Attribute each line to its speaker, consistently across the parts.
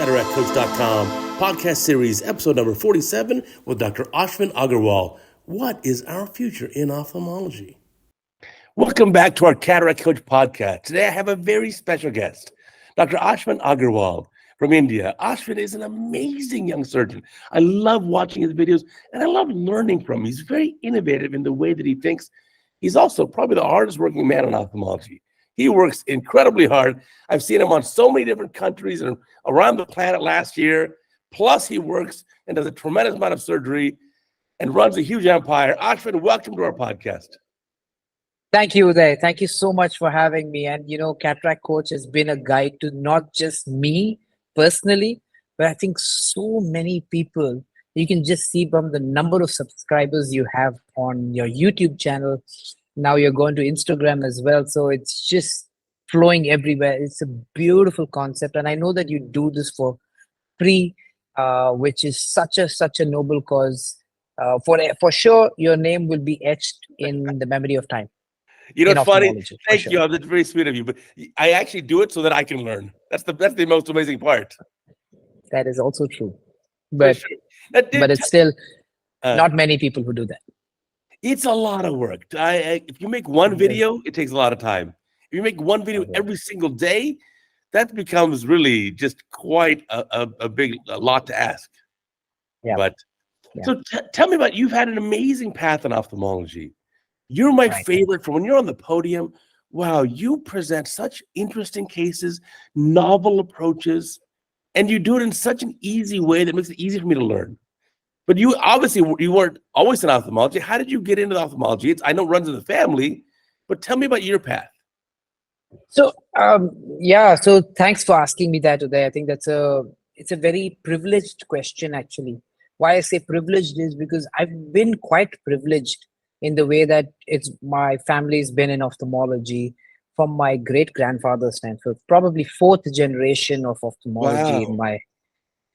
Speaker 1: CataractCoach.com, podcast series, episode number 47 with Dr. Ashvin Agarwal. What is our future in ophthalmology? Welcome back to our Cataract Coach podcast. Today I have a very special guest, Dr. Ashvin Agarwal from India. Ashvin is an amazing young surgeon. I love watching his videos and I love learning from him. He's very innovative in the way that he thinks. He's also probably the hardest working man in ophthalmology. He works incredibly hard. I've seen him on so many different countries and around the planet last year. Plus, he works and does a tremendous amount of surgery and runs a huge empire. Ashvin, welcome to our podcast.
Speaker 2: Thank you, Uday. Thank you so much for having me. And, Cataract Coach has been a guide to not just me personally, but I think so many people. You can just see from the number of subscribers you have on your YouTube channel. Now you're going to Instagram as well. So it's just flowing everywhere. It's a beautiful concept. And I know that you do this for free, which is such a noble cause. For sure, your name will be etched in the memory of time.
Speaker 1: You know, it's funny. Thank you. That's very sweet of you. But I actually do it so that I can learn. That's the most amazing part.
Speaker 2: That is also true. But it's still not many people who do that.
Speaker 1: It's a lot of work. If you make one video, it takes a lot of time. If you make one video every single day, that becomes really just quite a lot to ask.
Speaker 2: Yeah.
Speaker 1: But so tell me about, you've had an amazing path in ophthalmology. You're my favorite from when you're on the podium. Wow, you present such interesting cases, novel approaches, and you do it in such an easy way that makes it easy for me to learn. But you weren't always in ophthalmology. How did you get into ophthalmology? I know it runs in the family, but tell me about your path.
Speaker 2: So so thanks for asking me that today. I think it's a very privileged question, actually. Why I say privileged is because I've been quite privileged in the way that my family's been in ophthalmology from my great grandfather's time. So probably fourth generation of ophthalmology in my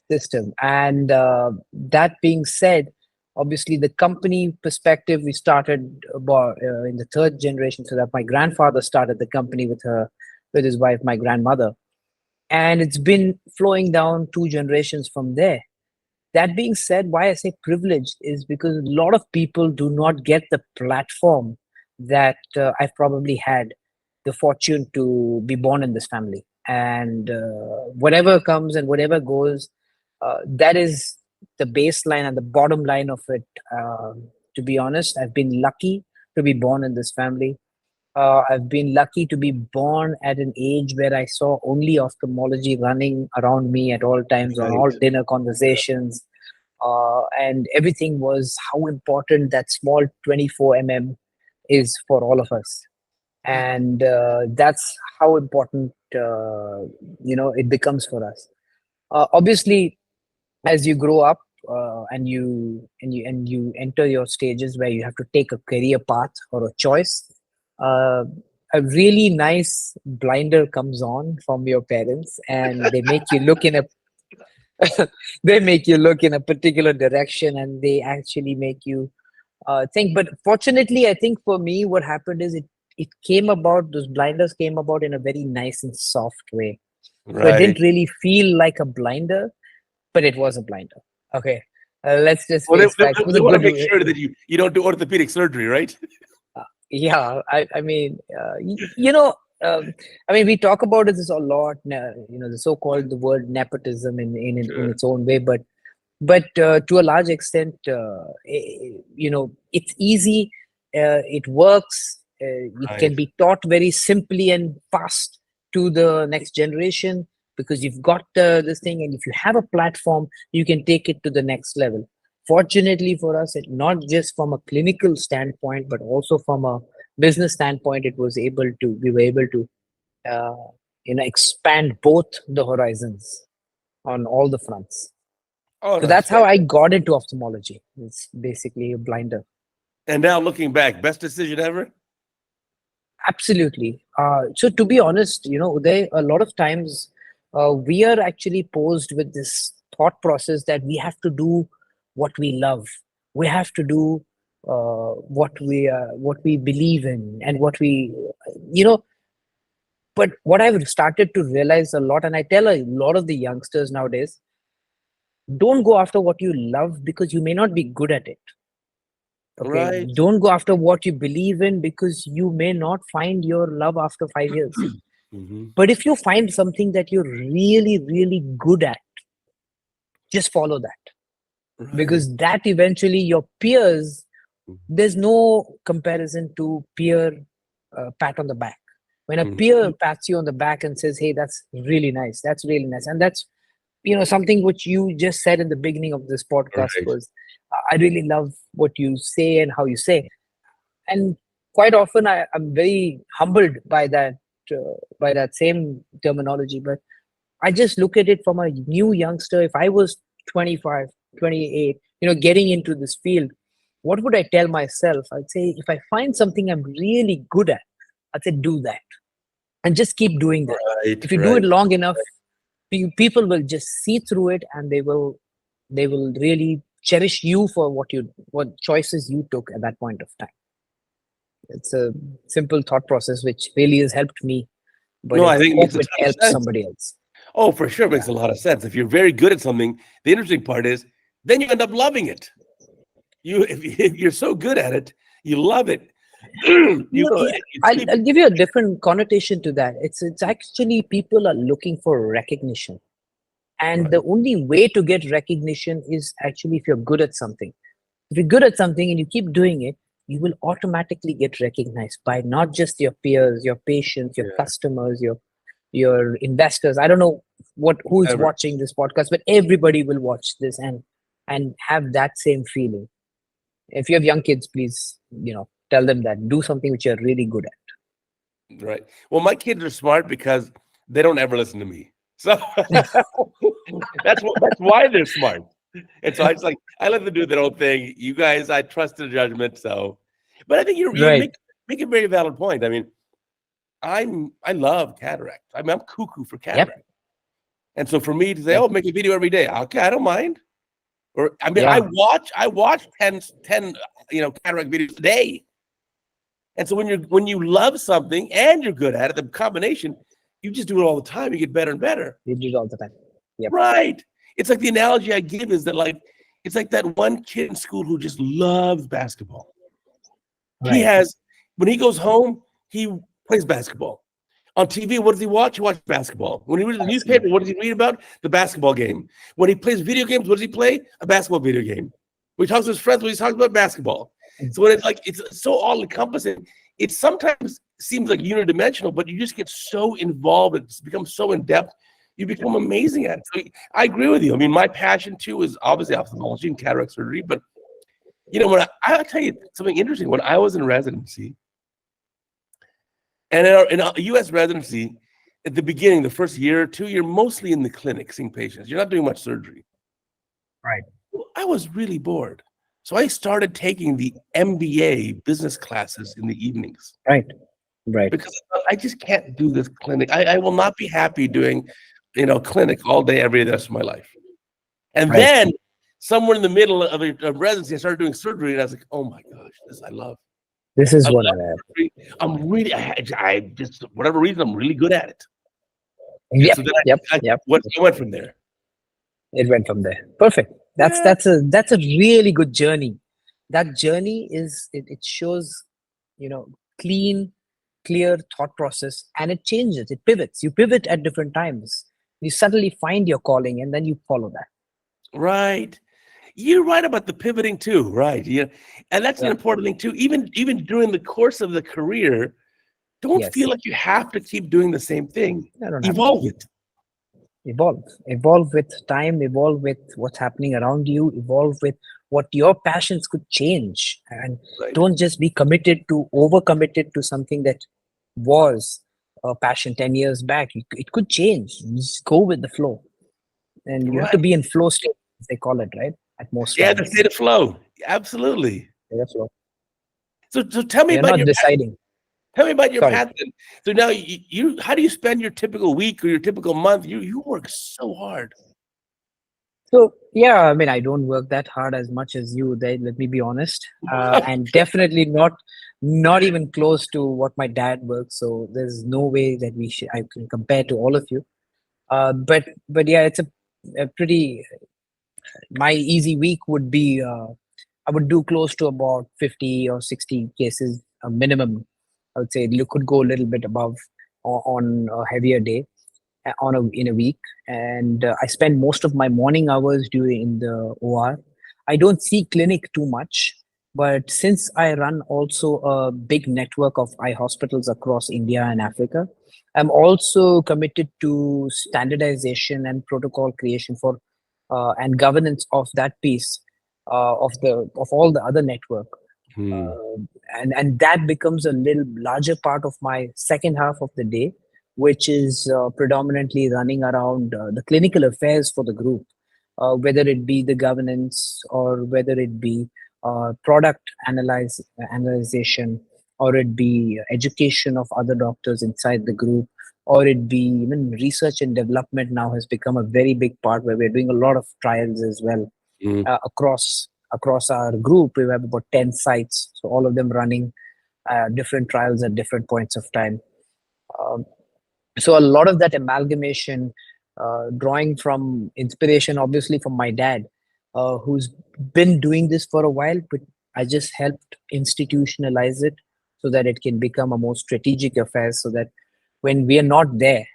Speaker 2: system. And that being said, obviously the company perspective, we started about in the third generation, so that my grandfather started the company with his wife, my grandmother, and it's been flowing down two generations from there. That being said, why I say privileged is because a lot of people do not get the platform that I've probably had the fortune to be born in this family. And whatever comes and whatever goes, that is the baseline and the bottom line of it. To be honest, I've been lucky to be born in this family. I've been lucky to be born at an age where I saw only ophthalmology running around me at all times, on all dinner conversations. And everything was how important that small 24 mm is for all of us. And that's how important, it becomes for us. Obviously, as you grow up and you enter your stages where you have to take a career path or a choice, a really nice blinder comes on from your parents, and they make you look in a particular direction, and they actually make you think. But fortunately, I think for me, what happened is those blinders came about in a very nice and soft way. So it didn't really feel like a blinder, but it was a blinder. Okay, let's just face facts.
Speaker 1: We want to make sure that you don't do orthopedic surgery, right?
Speaker 2: We talk about this a lot. The so-called the word nepotism in its own way, but to a large extent, it's easy. It works. It can be taught very simply and fast to the next generation, because you've got this thing, and if you have a platform, you can take it to the next level. Fortunately for us, not just from a clinical standpoint, but also from a business standpoint, we were able to expand both the horizons on all the fronts. So that's how I got into ophthalmology. It's basically a blinder.
Speaker 1: And now looking back, best decision ever?
Speaker 2: Absolutely. So to be honest, Uday, a lot of times we are actually posed with this thought process that we have to do what we love. We have to do what we believe in, and what we, But what I've started to realize a lot, and I tell a lot of the youngsters nowadays, don't go after what you love because you may not be good at it. Okay.
Speaker 1: Right.
Speaker 2: Don't go after what you believe in because you may not find your love after 5 years.
Speaker 1: Mm-hmm.
Speaker 2: But if you find something that you're really, really good at, just follow that.
Speaker 1: Right.
Speaker 2: Because that eventually your peers, there's no comparison to peer pat on the back. When a peer pats you on the back and says, hey, that's really nice, that's really nice. And that's, something which you just said in the beginning of this podcast
Speaker 1: Right.
Speaker 2: was, I really love what you say and how you say. And quite often I'm very humbled by that same terminology. But I just look at it from a new youngster. If I was 25, 28, getting into this field, what would I tell myself? I'd say, if I find something I'm really good at, I'd say do that and just keep doing that.
Speaker 1: Right.
Speaker 2: If you do it long enough, people will just see through it, and they will really cherish you for what choices you took at that point of time. It's a simple thought process which really has helped me, but
Speaker 1: No,
Speaker 2: I
Speaker 1: I think it
Speaker 2: hope
Speaker 1: makes a
Speaker 2: it
Speaker 1: ton of
Speaker 2: helps
Speaker 1: sense.
Speaker 2: somebody else.
Speaker 1: Oh, for sure. It makes a lot of sense. If you're very good at something, the interesting part is then you end up loving it. If you're so good at it, you love it.
Speaker 2: I'll give you a different connotation to that. It's actually people are looking for recognition. And
Speaker 1: Right.
Speaker 2: the only way to get recognition is actually if you're good at something. If you're good at something and you keep doing it, you will automatically get recognized by not just your peers, your patients, your customers, your investors. I don't know who's watching this podcast, but everybody will watch this and have that same feeling. If you have young kids, please, tell them that. Do something which you're really good at.
Speaker 1: Right. Well, my kids are smart because they don't ever listen to me. So that's why they're smart. And so I let them do their own thing. You guys, I trust their judgment. So, but I think you
Speaker 2: Right.
Speaker 1: make a very valid point. I mean, I love cataract. I mean, I'm cuckoo for cataract.
Speaker 2: Yep.
Speaker 1: And so for me to say, make a video every day, okay, I don't mind. Or I mean,
Speaker 2: Yeah.
Speaker 1: I watch 10 cataract videos a day. And so when you love something and you're good at it, the combination, you just do it all the time. You get better and better.
Speaker 2: You do it all the time. Yep.
Speaker 1: Right. It's like the analogy I give is that it's like that one kid in school who just loves basketball.
Speaker 2: Right.
Speaker 1: When he goes home, he plays basketball. On TV, what does he watch? He watches basketball. When he reads the newspaper, what does he read about? The basketball game. When he plays video games, what does he play? A basketball video game. When he talks to his friends, what he talks about? Basketball. So when it's so all encompassing, it sometimes seems like unidimensional, but you just get so involved, it becomes so in depth, you become amazing at it. So I agree with you. I mean, my passion too is obviously ophthalmology and cataract surgery, but when I'll tell you something interesting. When I was in residency, and in a U.S. residency, at the beginning, the first year or two, you're mostly in the clinic seeing patients. You're not doing much surgery.
Speaker 2: Right.
Speaker 1: Well, I was really bored. So I started taking the MBA business classes in the evenings.
Speaker 2: Right. Right.
Speaker 1: Because I just can't do this clinic. I will not be happy doing, clinic all day, every day, the rest of my life. And then somewhere in the middle of residency, I started doing surgery, and I was like, oh my gosh, this I love.
Speaker 2: This is what I have.
Speaker 1: I'm really, I just, whatever reason, I'm really good at it.
Speaker 2: Yep.
Speaker 1: So then
Speaker 2: Yep.
Speaker 1: I went from there.
Speaker 2: It went from there. Perfect. That's a really good journey. That journey it shows, clean, clear thought process, and it changes. It pivots. You pivot at different times. You suddenly find your calling, and then you follow that.
Speaker 1: Right. You're right about the pivoting too, right? Yeah, and that's an important thing too. Even during the course of the career, don't feel like you have to keep doing the same thing. Evolve it.
Speaker 2: Evolve with time. Evolve with what's happening around you. Evolve with what your passions could change, and don't just be overcommitted to something that was a passion 10 years back. It could change. You just go with the flow, and you have to be in flow state, as they call it, right? At most times.
Speaker 1: The state of flow. Absolutely.
Speaker 2: State of flow.
Speaker 1: So tell me about
Speaker 2: your deciding.
Speaker 1: Tell me about your path. So now how do you spend your typical week or your typical month? You work so hard.
Speaker 2: So I mean, I don't work that hard as much as you, Uday, let me be honest. And definitely not not even close to what my dad works. So there's no way that I can compare to all of you. But yeah, it's a pretty. My easy week would be I would do close to about 50 or 60 cases a minimum. I would say you could go a little bit above on a heavier day in a week, and I spend most of my morning hours during in the OR. I don't see clinic too much, but since I run also a big network of eye hospitals across India and Africa, I'm also committed to standardization and protocol creation for and governance of that piece of all the other network.
Speaker 1: Hmm.
Speaker 2: And that becomes a little larger part of my second half of the day, which is predominantly running around the clinical affairs for the group, whether it be the governance or whether it be product analyzation, or it be education of other doctors inside the group, or it be even research and development now has become a very big part where we're doing a lot of trials as well
Speaker 1: Hmm.
Speaker 2: across our group. We have about 10 sites, so all of them running different trials at different points of time. Um, so a lot of that amalgamation, drawing from inspiration, obviously from my dad, who's been doing this for a while, but I just helped institutionalize it so that it can become a more strategic affair, so that when we are not there,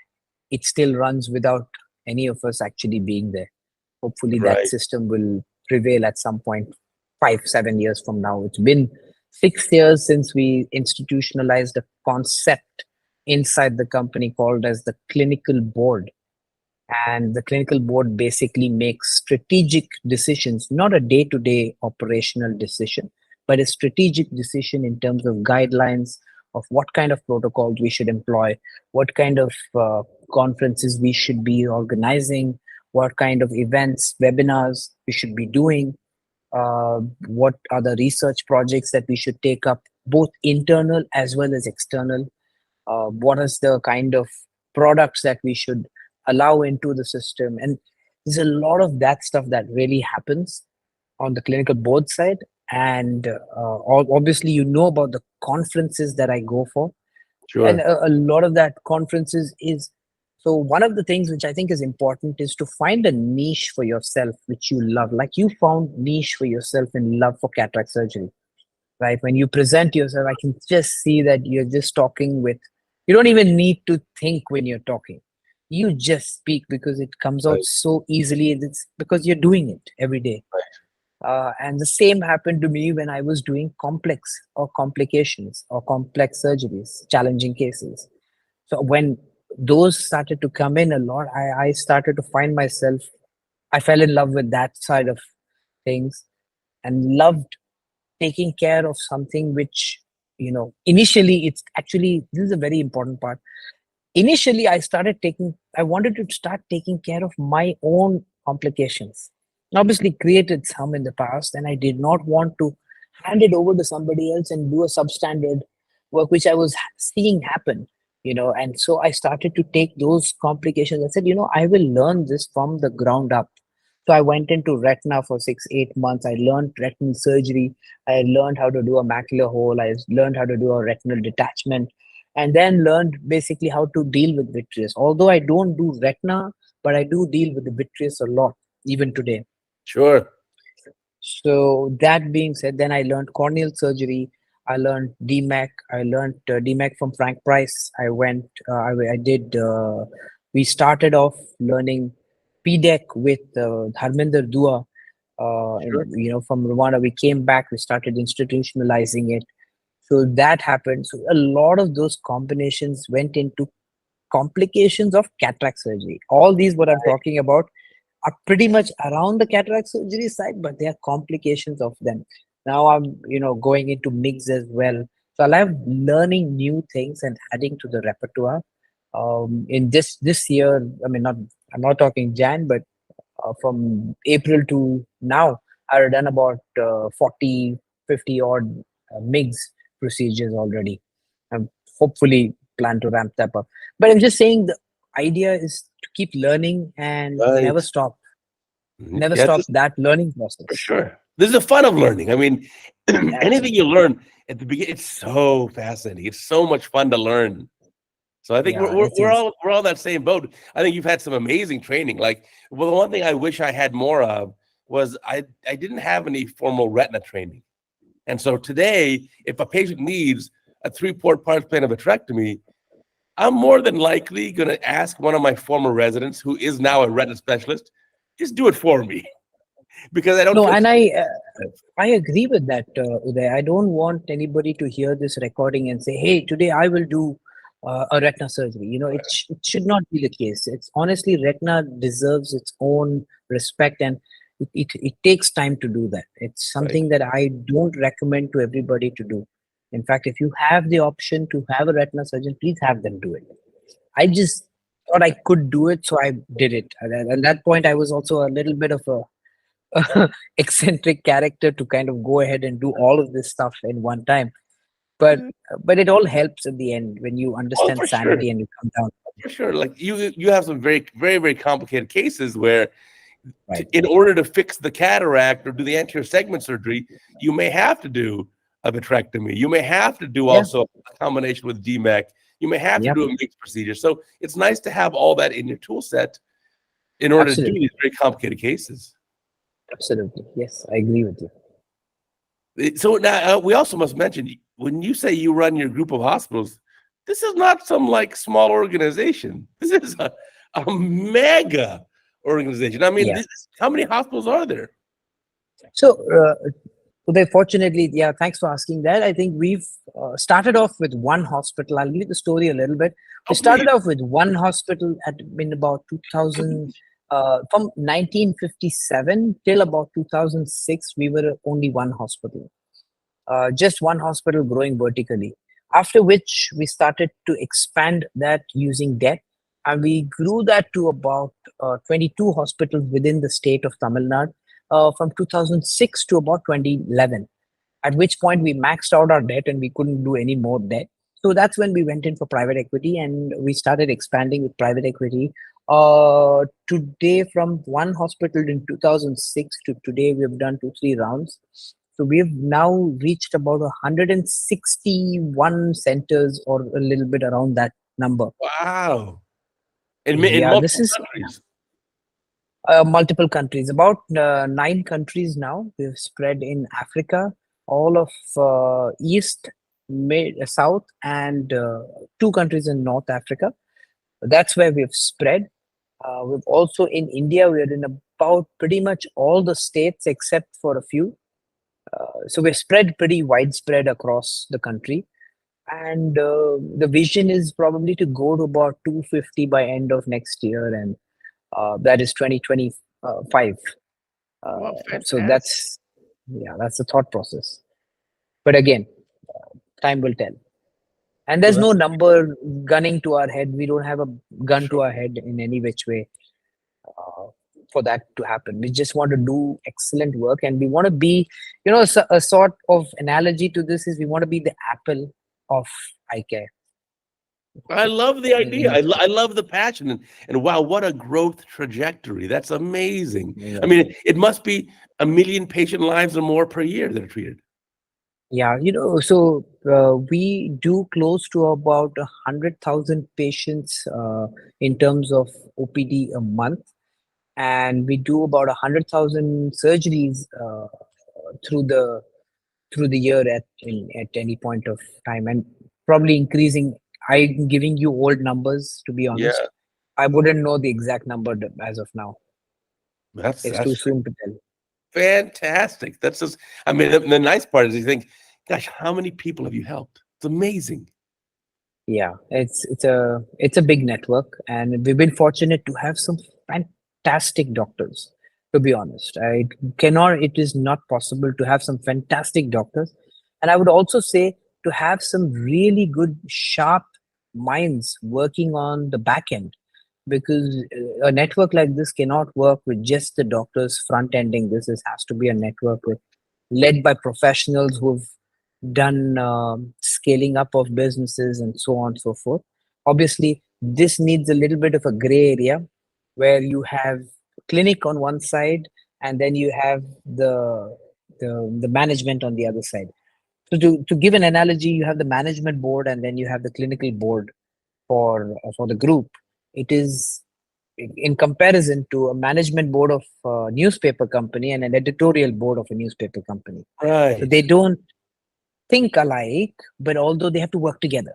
Speaker 2: it still runs without any of us actually being there. Hopefully that
Speaker 1: Right.
Speaker 2: system will prevail at some point 5 7 years from now. It's been 6 years since we institutionalized a concept inside the company called as the clinical board, and the clinical board basically makes strategic decisions, not a day-to-day operational decision, but a strategic decision in terms of guidelines of what kind of protocols we should employ, what kind of conferences we should be organizing, what kind of events, webinars we should be doing, what are the research projects that we should take up, both internal as well as external. What is the kind of products that we should allow into the system. And there's a lot of that stuff that really happens on the clinical board side. And obviously you know about the conferences that I go for, and
Speaker 1: Sure.
Speaker 2: a lot of that conferences is, so one of the things which I think is important is to find a niche for yourself which you love, like you found niche for yourself in love for cataract surgery, right? When you present yourself, I can just see that you're just talking with, you don't even need to think when you're talking. You just speak because it comes out
Speaker 1: Right.
Speaker 2: so easily. It's because you're doing it every day. And the same happened to me when I was doing complex or complications or complex surgeries, challenging cases. So when those started to come in a lot, I started to find myself, I fell in love with that side of things and loved taking care of something which, initially, it's actually, this is a very important part. Initially I wanted to start taking care of my own complications. Obviously created some in the past, and I did not want to hand it over to somebody else and do a substandard work which I was seeing happen. And so I started to take those complications. I said, I will learn this from the ground up. So I went into retina for 6 8 months. I learned retinal surgery. I learned how to do a macular hole. I learned how to do a retinal detachment, and then learned basically how to deal with vitreous. Although I don't do retina, but I do deal with the vitreous a lot, even today.
Speaker 1: Sure.
Speaker 2: So that being said, then I learned corneal surgery. I learned DMAC. I learned DMAC from Frank Price. I did. We started off learning PDEC with Harminder Dua.
Speaker 1: Sure.
Speaker 2: From Rwanda, we came back. We started institutionalizing it. So that happened. So a lot of those combinations went into complications of cataract surgery. All these, what I'm talking about, are pretty much around the cataract surgery side, but they are complications of them. Now I'm, going into MIGS as well. So I love learning new things and adding to the repertoire. In this year, I'm not talking Jan, but from April to now, I've done about 40, 50 odd MIGS procedures already. And hopefully plan to ramp that up. But I'm just saying the idea is to keep learning and
Speaker 1: Right.
Speaker 2: never stop. Never
Speaker 1: Yeah,
Speaker 2: stop
Speaker 1: this
Speaker 2: that learning
Speaker 1: for
Speaker 2: process.
Speaker 1: sure. This is the fun of learning. I mean, anything you
Speaker 2: Absolutely.
Speaker 1: learn at the beginning, it's so fascinating. It's so much fun to learn. So I think
Speaker 2: Yeah, it is.
Speaker 1: we're all in that same boat. I think you've had some amazing training. Like, well, the one thing I wish I had more of was I didn't have any formal retina training, and so today, if a patient needs a 3-port punch plane of vitrectomy, I'm more than likely going to ask one of my former residents, who is now a retina specialist, just do it for me because I don't
Speaker 2: No,
Speaker 1: feel.
Speaker 2: and I agree with that, Uday. I don't want anybody to hear this recording and say, "Hey, today I will do a retina surgery." It should not be the case. It's honestly, retina deserves its own respect, and it takes time to do that. It's
Speaker 1: Right.
Speaker 2: something that I don't recommend to everybody to do. In fact, if you have the option to have a retina surgeon, please have them do it. I just thought I could do it, so I did it. And at that point, I was also a little bit of a eccentric character to kind of go ahead and do all of this stuff in one time. But but it all helps at the end when you
Speaker 1: Oh,
Speaker 2: understand
Speaker 1: for sure.
Speaker 2: sanity and you come down.
Speaker 1: For sure. Like you have some very complicated cases where
Speaker 2: Right.
Speaker 1: in order to fix the cataract or do the anterior segment surgery, you may have to do a vitrectomy. You may have to do
Speaker 2: Yeah.
Speaker 1: also a combination with DMEC. You may have to
Speaker 2: Yep.
Speaker 1: do a mixed procedure. So it's nice to have all that in your tool set in order to do
Speaker 2: Absolutely.
Speaker 1: these very complicated cases.
Speaker 2: Absolutely. Yes, I agree with you.
Speaker 1: So now we also must mention, when you say you run your group of hospitals, this is not some like small organization. This is a mega organization. I mean,
Speaker 2: Yeah.
Speaker 1: how many hospitals are there?
Speaker 2: So, Uday, fortunately, yeah, thanks for asking that. I think we've started off with one hospital. I'll give you the story a little bit. We
Speaker 1: Oh, please.
Speaker 2: started off with one hospital in about 2000, from 1957 till about 2006, we were only one hospital, just one hospital growing vertically. After which, we started to expand that using debt, and we grew that to about 22 hospitals within the state of Tamil Nadu from 2006 to about 2011, at which point we maxed out our debt and we couldn't do any more debt. So that's when we went in for private equity and we started expanding with private equity. Today, from one hospital in 2006 to today, we have done 2 3 rounds. So we have now reached about 161 centers, or a little bit around that number.
Speaker 1: Wow. In
Speaker 2: Yeah, this
Speaker 1: multiple
Speaker 2: is
Speaker 1: countries.
Speaker 2: multiple countries, about 9 countries now. We've spread in Africa, all of East, South, and 2 countries in North Africa. That's where we've spread. We've also in India, we're in about pretty much all the states except for a few. So we're spread pretty widespread across the country. And the vision is probably to go to about 250 by end of next year, and that is 2025. Uh,
Speaker 1: Wow,
Speaker 2: so
Speaker 1: fantastic.
Speaker 2: that's the thought process. But again, time will tell. And there's
Speaker 1: Well,
Speaker 2: no number gunning to our head. We don't have a gun
Speaker 1: sure.
Speaker 2: to our head in any which way uh, for that to happen. We just want to do excellent work, and we want to be, a sort of analogy to this is we want to be the Apple of eye care.
Speaker 1: I love the idea.
Speaker 2: Mm,
Speaker 1: I love the passion, and wow, what a growth trajectory. That's amazing. I
Speaker 2: yeah.
Speaker 1: mean, it must be 1 million patient lives or more per year that are treated.
Speaker 2: Yeah, so we do close to about 100,000 patients in terms of OPD a month, and we do about 100,000 surgeries through the through the year at any point of time, and probably increasing. I'm giving you old numbers, to be
Speaker 1: Yeah,
Speaker 2: honest. I wouldn't know the exact number as of now. It's too
Speaker 1: that's
Speaker 2: soon to tell.
Speaker 1: fantastic. That's just, I mean, the nice part is you think, gosh, how many people have you helped? It's amazing.
Speaker 2: Yeah, it's a big network, and we've been fortunate to have some fantastic doctors. To be honest, it is not possible to have some fantastic doctors, and I would also say to have some really good, sharp minds working on the back end, because a network like this cannot work with just the doctors front ending. This has to be a network led by professionals who've done scaling up of businesses and so on and so forth. Obviously, this needs a little bit of a gray area where you have clinic on one side, and then you have the management on the other side. So to give an analogy, you have the management board and then you have the clinical board for the group. It is in comparison to a management board of a newspaper company and an editorial board of a newspaper company. So
Speaker 1: Right.
Speaker 2: they don't think alike, but although they have to work together.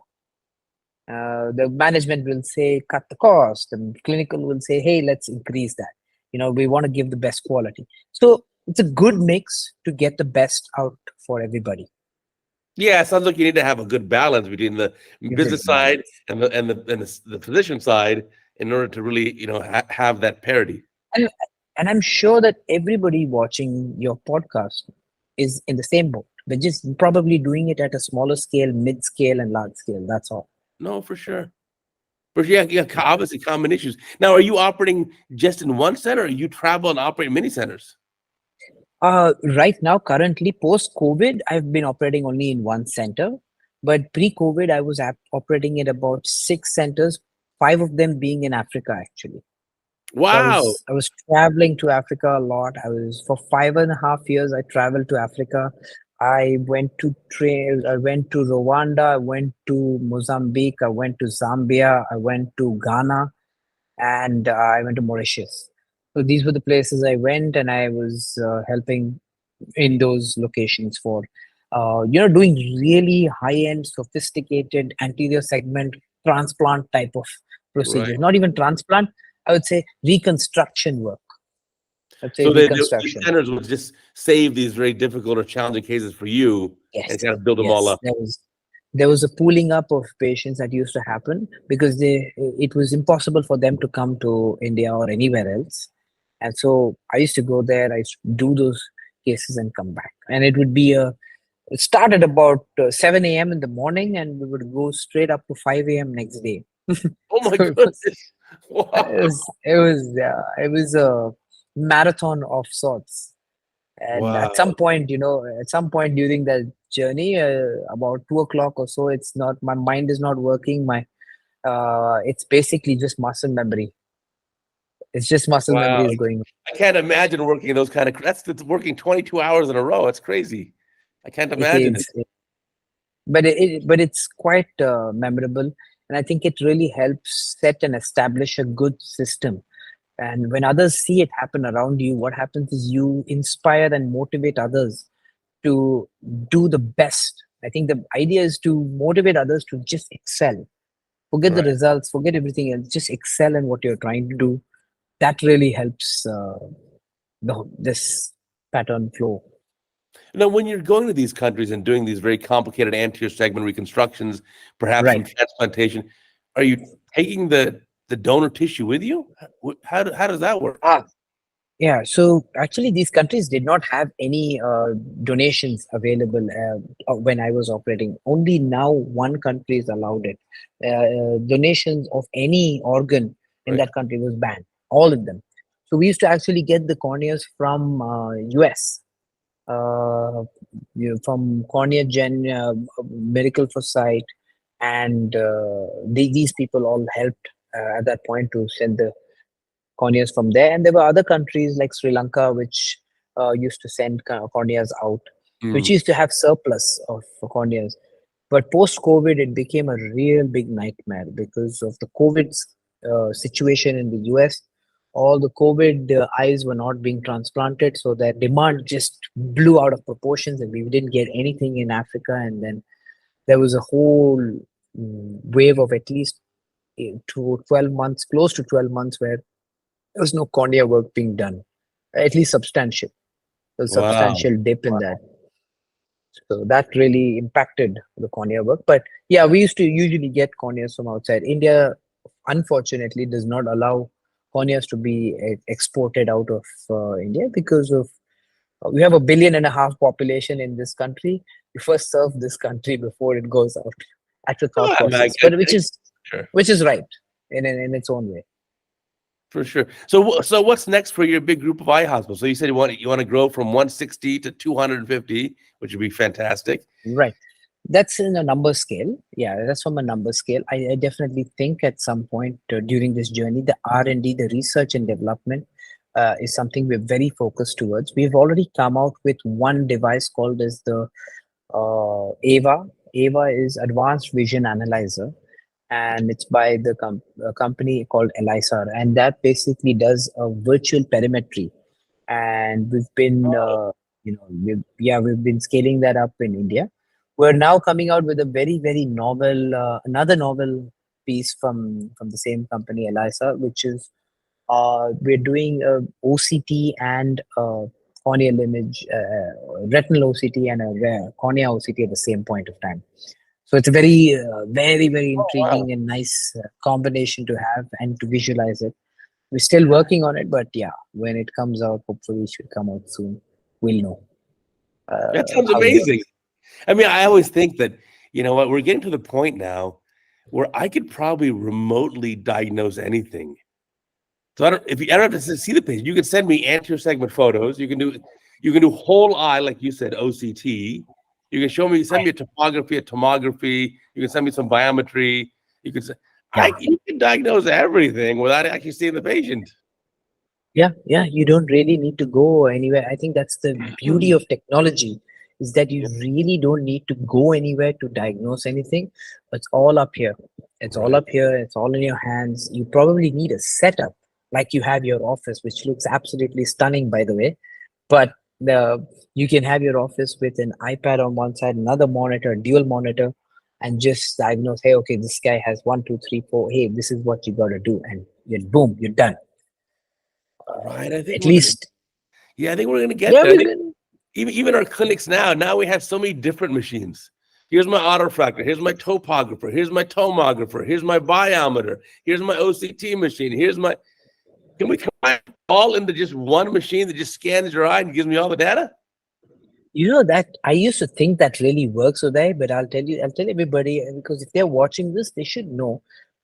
Speaker 2: The management will say cut the cost, the clinical will say, hey, let's increase that. We want to give the best quality. So it's a good mix to get the best out for everybody.
Speaker 1: Yeah, it sounds like you need to have a good balance between the business side and the physician side in order to really, have that parity.
Speaker 2: And I'm sure that everybody watching your podcast is in the same boat. We're just probably doing it at a smaller scale, mid scale, and large scale. That's all.
Speaker 1: No, for sure. For sure, yeah, obviously common issues. Now, are you operating just in one center, or you travel and operate many centers?
Speaker 2: Right now, currently, post COVID, I've been operating only in one center. But pre COVID, I was operating at about 6 centers, 5 of them being in Africa, actually. So
Speaker 1: Wow.
Speaker 2: I was traveling to Africa a lot. I was for 5.5 years. I traveled to Africa. I went to I went to Rwanda. I went to Mozambique. I went to Zambia. I went to Ghana, and I went to Mauritius. So these were the places I went, and I was helping in those locations for, doing really high-end, sophisticated anterior segment transplant type of procedures.
Speaker 1: Right.
Speaker 2: Not even transplant. I would say reconstruction work. I'd say
Speaker 1: So these
Speaker 2: reconstruction.
Speaker 1: centers will just save these very difficult or challenging cases for you
Speaker 2: Yes,
Speaker 1: and kind of build them all
Speaker 2: yes.
Speaker 1: up.
Speaker 2: There was a pooling up of patients that used to happen because it was impossible for them to come to India or anywhere else, and so I used to go there. I used to do those cases and come back, and it started about 7 a.m. in the morning, and we would go straight up to 5 a.m. next day.
Speaker 1: Oh my
Speaker 2: So
Speaker 1: goodness. Wow.
Speaker 2: it was a marathon of sorts. And
Speaker 1: Wow.
Speaker 2: at some point during that journey, about 2 o'clock or so, my mind is not working. It's basically just muscle memory. It's just muscle memory
Speaker 1: Wow.
Speaker 2: is going on.
Speaker 1: I can't imagine working those that's working 22 hours in a row. It's crazy. I can't
Speaker 2: It
Speaker 1: imagine it.
Speaker 2: is, but it's quite memorable, and I think it really helps set and establish a good system. And when others see it happen around you, what happens is you inspire and motivate others to do the best. I think the idea is to motivate others to just excel. Forget the
Speaker 1: Right.
Speaker 2: results, forget everything else, just excel in what you're trying to do. That really helps this pattern flow.
Speaker 1: Now, when you're going to these countries and doing these very complicated anterior segment reconstructions, perhaps some
Speaker 2: Right.
Speaker 1: transplantation, are you taking the donor tissue with you? How does that work?
Speaker 2: Yeah, so actually, these countries did not have any donations available when I was operating. Only now one country is allowed it. Donations of any organ in
Speaker 1: Right.
Speaker 2: that country was banned, all of them. So we used to actually get the corneas from US, from Cornea Medical Foresight, and these people all helped at that point to send the corneas from there. And there were other countries like Sri Lanka, which used to send corneas out, which
Speaker 1: Mm.
Speaker 2: used to have surplus of corneas. But post COVID, it became a real big nightmare because of the COVID situation in the US. All the COVID eyes were not being transplanted, so their demand just blew out of proportions, and we didn't get anything in Africa. And then there was a whole wave of at least 12 months, close to 12 months, where there was no cornea work being done, at least substantial. There was
Speaker 1: Wow.
Speaker 2: substantial dip in that. So that really impacted the cornea work. But yeah, we used to usually get corneas from outside. India, unfortunately, does not allow corneas to be exported out of India because of we have 1.5 billion population in this country. We first serve this country before it goes out. That's the thought
Speaker 1: Oh, my
Speaker 2: process, but
Speaker 1: goodness. Sure.
Speaker 2: which is right in its own way.
Speaker 1: For sure. So what's next for your big group of eye hospitals? So you said you want to grow from 160 to 250, which would be fantastic.
Speaker 2: Right. That's in a number scale. Yeah, that's from a number scale. I definitely think at some point during this journey, the R&D, the research and development, is something we're very focused towards. We've already come out with one device called as the AVA. AVA is Advanced Vision Analyzer, and it's by the a company called ELISAR, and that basically does a virtual perimetry. And we've been, we've been scaling that up in India. We're now coming out with a very, very novel, another novel piece from the same company, ELISA, which is we're doing a OCT and corneal image, retinal OCT and a cornea OCT at the same point of time. So it's a very, very, very
Speaker 1: Oh, wow.
Speaker 2: intriguing and nice combination to have and to visualize it. We're still working on it, but yeah, when it comes out, hopefully it should come out soon. We'll know
Speaker 1: That sounds
Speaker 2: how it
Speaker 1: amazing.
Speaker 2: works.
Speaker 1: I mean, I always think that, you know what, we're getting to the point now where I could probably remotely diagnose anything. So I don't have to see the patient. You can send me anterior segment photos. You can do whole eye, like you said, OCT. You can send me a topography, a tomography. You can send me some biometry. You can you can diagnose everything without actually seeing the patient.
Speaker 2: Yeah, you don't really need to go anywhere. I think that's the beauty of technology, is that you really don't need to go anywhere to diagnose anything. It's all up here. It's all up here. It's all in your hands. You probably need a setup like you have your office, which looks absolutely stunning, by the way. But you can have your office with an iPad on one side, another monitor, dual monitor, and just diagnose, hey, okay, this guy has 1, 2, 3, 4. Hey, this is what you got to do. And boom, you're done.
Speaker 1: Right. I think
Speaker 2: At least.
Speaker 1: I think we're going to get
Speaker 2: Yeah,
Speaker 1: there.
Speaker 2: we're good.
Speaker 1: Even our clinics now we have so many different machines. Here's my autofractor. Here's my topographer. Here's my tomographer. Here's my biometer. Here's my OCT machine. Can we combine all into just one machine that just scans your eye and gives me all the data?
Speaker 2: You know that I used to think that really works, Uday, but I'll tell everybody, because if they're watching this, they should know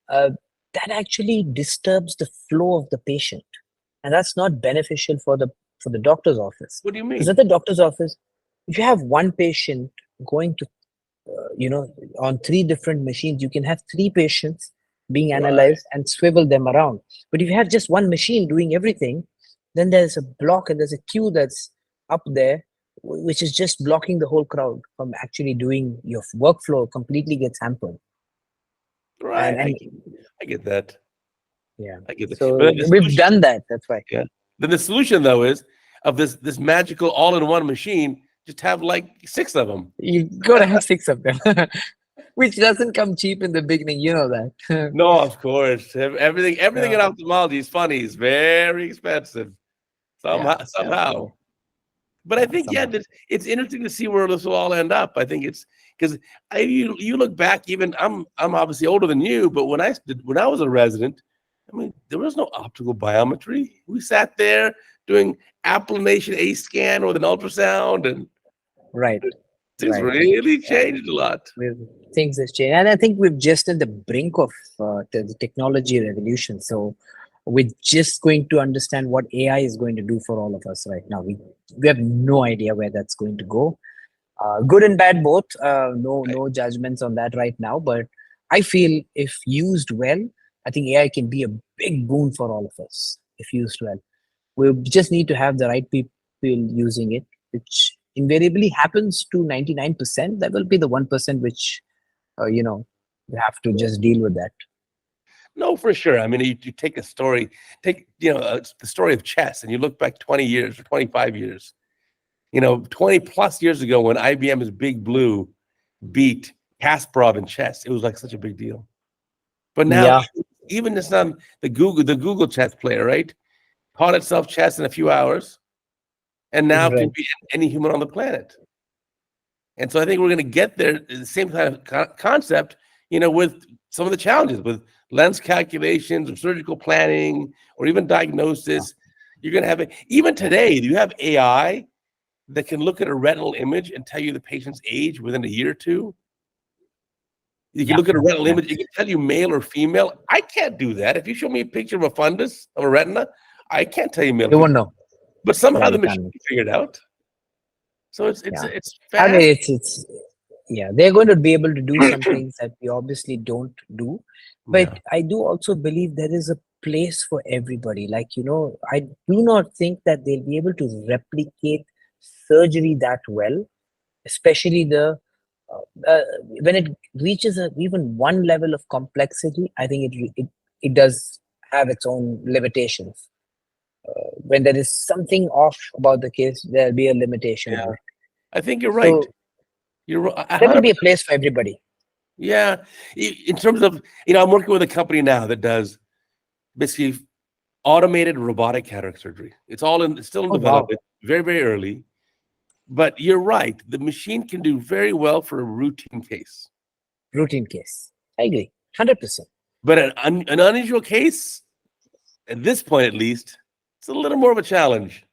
Speaker 2: that actually disturbs the flow of the patient, and that's not beneficial for the doctor's office.
Speaker 1: What do you
Speaker 2: Because
Speaker 1: mean?
Speaker 2: at the doctor's office, if you have one patient going to, on 3 different machines, you can have 3 patients being analyzed and swivel them around. But if you have just one machine doing everything, then there's a block and there's a queue that's up there, which is just blocking the whole crowd from actually doing your workflow. Completely gets hampered.
Speaker 1: Right.
Speaker 2: And
Speaker 1: I get that.
Speaker 2: yeah,
Speaker 1: I get that.
Speaker 2: so
Speaker 1: But then
Speaker 2: we've done that. That's why.
Speaker 1: yeah. Then the solution though is of this magical all-in-one machine, just have like 6 of them.
Speaker 2: You gotta have 6 of them, which doesn't come cheap in the beginning. You know that.
Speaker 1: No, of course. Everything in ophthalmology is funny. It's very expensive. Somehow. But I think it's interesting to see where this will all end up. I think it's because you look back. Even I'm obviously older than you, but when I was a resident, I mean, there was no optical biometry. We sat there doing applanation A scan with an ultrasound, and things really changed a lot.
Speaker 2: Things have changed, and I think we're just at the brink of the technology revolution. So we're just going to understand what AI is going to do for all of us right now. We have no idea where that's going to go. Good and bad both. No judgments on that right now. But I feel if used well, I think AI can be a big boon for all of us if used well. We just need to have the right people using it, which invariably happens to 99%. That will be the 1% which, you have to just deal with that.
Speaker 1: No, for sure. I mean, you take the story of chess, and you look back 20 years or 25 years, 20 plus years ago when IBM's Big Blue beat Kasparov in chess, it was like such a big deal. But now, even it's not the Google chess player, right? Taught itself chess in a few hours, and now can be any human on the planet. And so I think we're going to get there, the same kind of concept, with some of the challenges with lens calculations or surgical planning or even diagnosis. You're going to have even today, you have AI that can look at a retinal image and tell you the patient's age within a year or 2. You can look at a retinal image, it can tell you male or female. I can't do that. If you show me a picture of a fundus of a retina, I can't tell you male.
Speaker 2: You won't know.
Speaker 1: But somehow the machine figured out. So it's fast.
Speaker 2: I mean, they're going to be able to do some things that we obviously don't do. But I do also believe there is a place for everybody. Like, I do not think that they'll be able to replicate surgery that well, especially when it reaches even one level of complexity. I think it does have its own limitations. When there is something off about the case, there'll be a limitation
Speaker 1: Yeah,
Speaker 2: in it.
Speaker 1: I think you're right.
Speaker 2: So
Speaker 1: You're
Speaker 2: there will be a
Speaker 1: 100%.
Speaker 2: place for everybody.
Speaker 1: Yeah. In terms of, I'm working with a company now that does basically automated robotic cataract surgery. It's still in
Speaker 2: Oh wow,
Speaker 1: development, very, very early. But you're right. The machine can do very well for a routine case.
Speaker 2: routine case. I agree, 100%.
Speaker 1: But an unusual case, at this point at least, it's a little more of a challenge.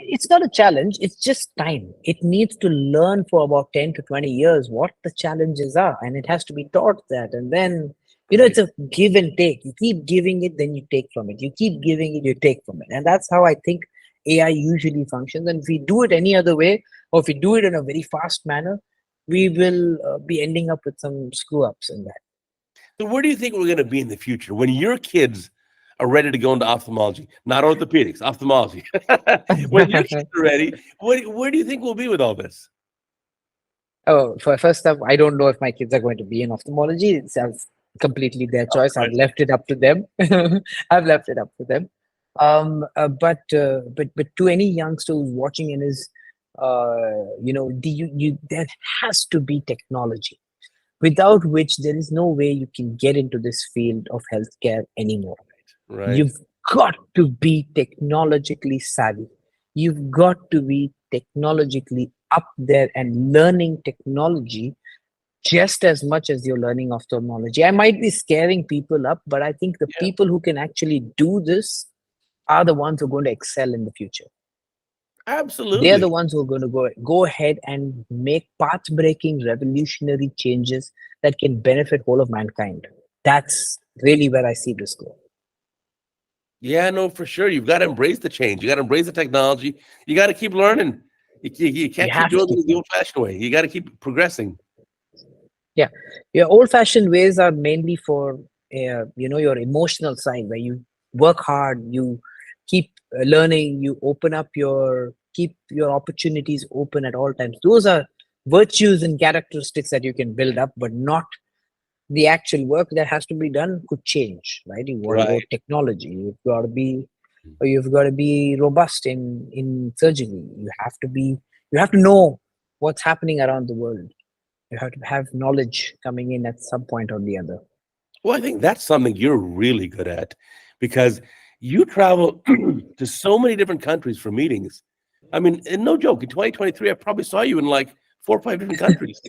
Speaker 2: It's not a challenge, it's just time. It needs to learn for about 10 to 20 years what the challenges are, and it has to be taught that. And then,
Speaker 1: Right.
Speaker 2: it's a give and take. You keep giving it, then you take from it. You keep giving it, you take from it. And that's how I think AI usually functions. And if we do it any other way, or if we do it in a very fast manner, we will be ending up with some screw ups in that.
Speaker 1: So where do you think we're going to be in the future when your kids are ready to go into ophthalmology, not orthopedics, ophthalmology? When your kids are ready, where do you think we'll be with all this?
Speaker 2: Oh, for first up, I don't know if my kids are going to be in ophthalmology. It's completely their choice. I've
Speaker 1: Right.
Speaker 2: left it up to them. I've left it up to them. But to any youngster who's watching and is, there has to be technology, without which there is no way you can get into this field of healthcare anymore.
Speaker 1: Right.
Speaker 2: You've got to be technologically savvy. You've got to be technologically up there and learning technology just as much as you're learning ophthalmology. I might be scaring people up, but I think the
Speaker 1: Yeah.
Speaker 2: people who can actually do this are the ones who are going to excel in the future. They're
Speaker 1: Absolutely.
Speaker 2: the ones who are going to go ahead and make path-breaking, revolutionary changes that can benefit whole of mankind. That's really where I see this go.
Speaker 1: Yeah, no, for sure. You've got to embrace the change. You got to embrace the technology. You got to keep learning. You can't
Speaker 2: You
Speaker 1: keep
Speaker 2: have to
Speaker 1: doing
Speaker 2: keep
Speaker 1: it the old-fashioned way. You got to keep progressing.
Speaker 2: Yeah, your old-fashioned ways are mainly for your emotional side, where you work hard, you keep learning, you keep your opportunities open at all times. Those are virtues and characteristics that you can build up, but not the actual work that has to be done could change, right? You want to go
Speaker 1: Right.
Speaker 2: technology, you've got to be robust in surgery. You have to know what's happening around the world. You have to have knowledge coming in at some point or the other.
Speaker 1: Well, I think that's something you're really good at because you travel to so many different countries for meetings. I mean, and no joke, in 2023, I probably saw you in like 4 or 5 different countries.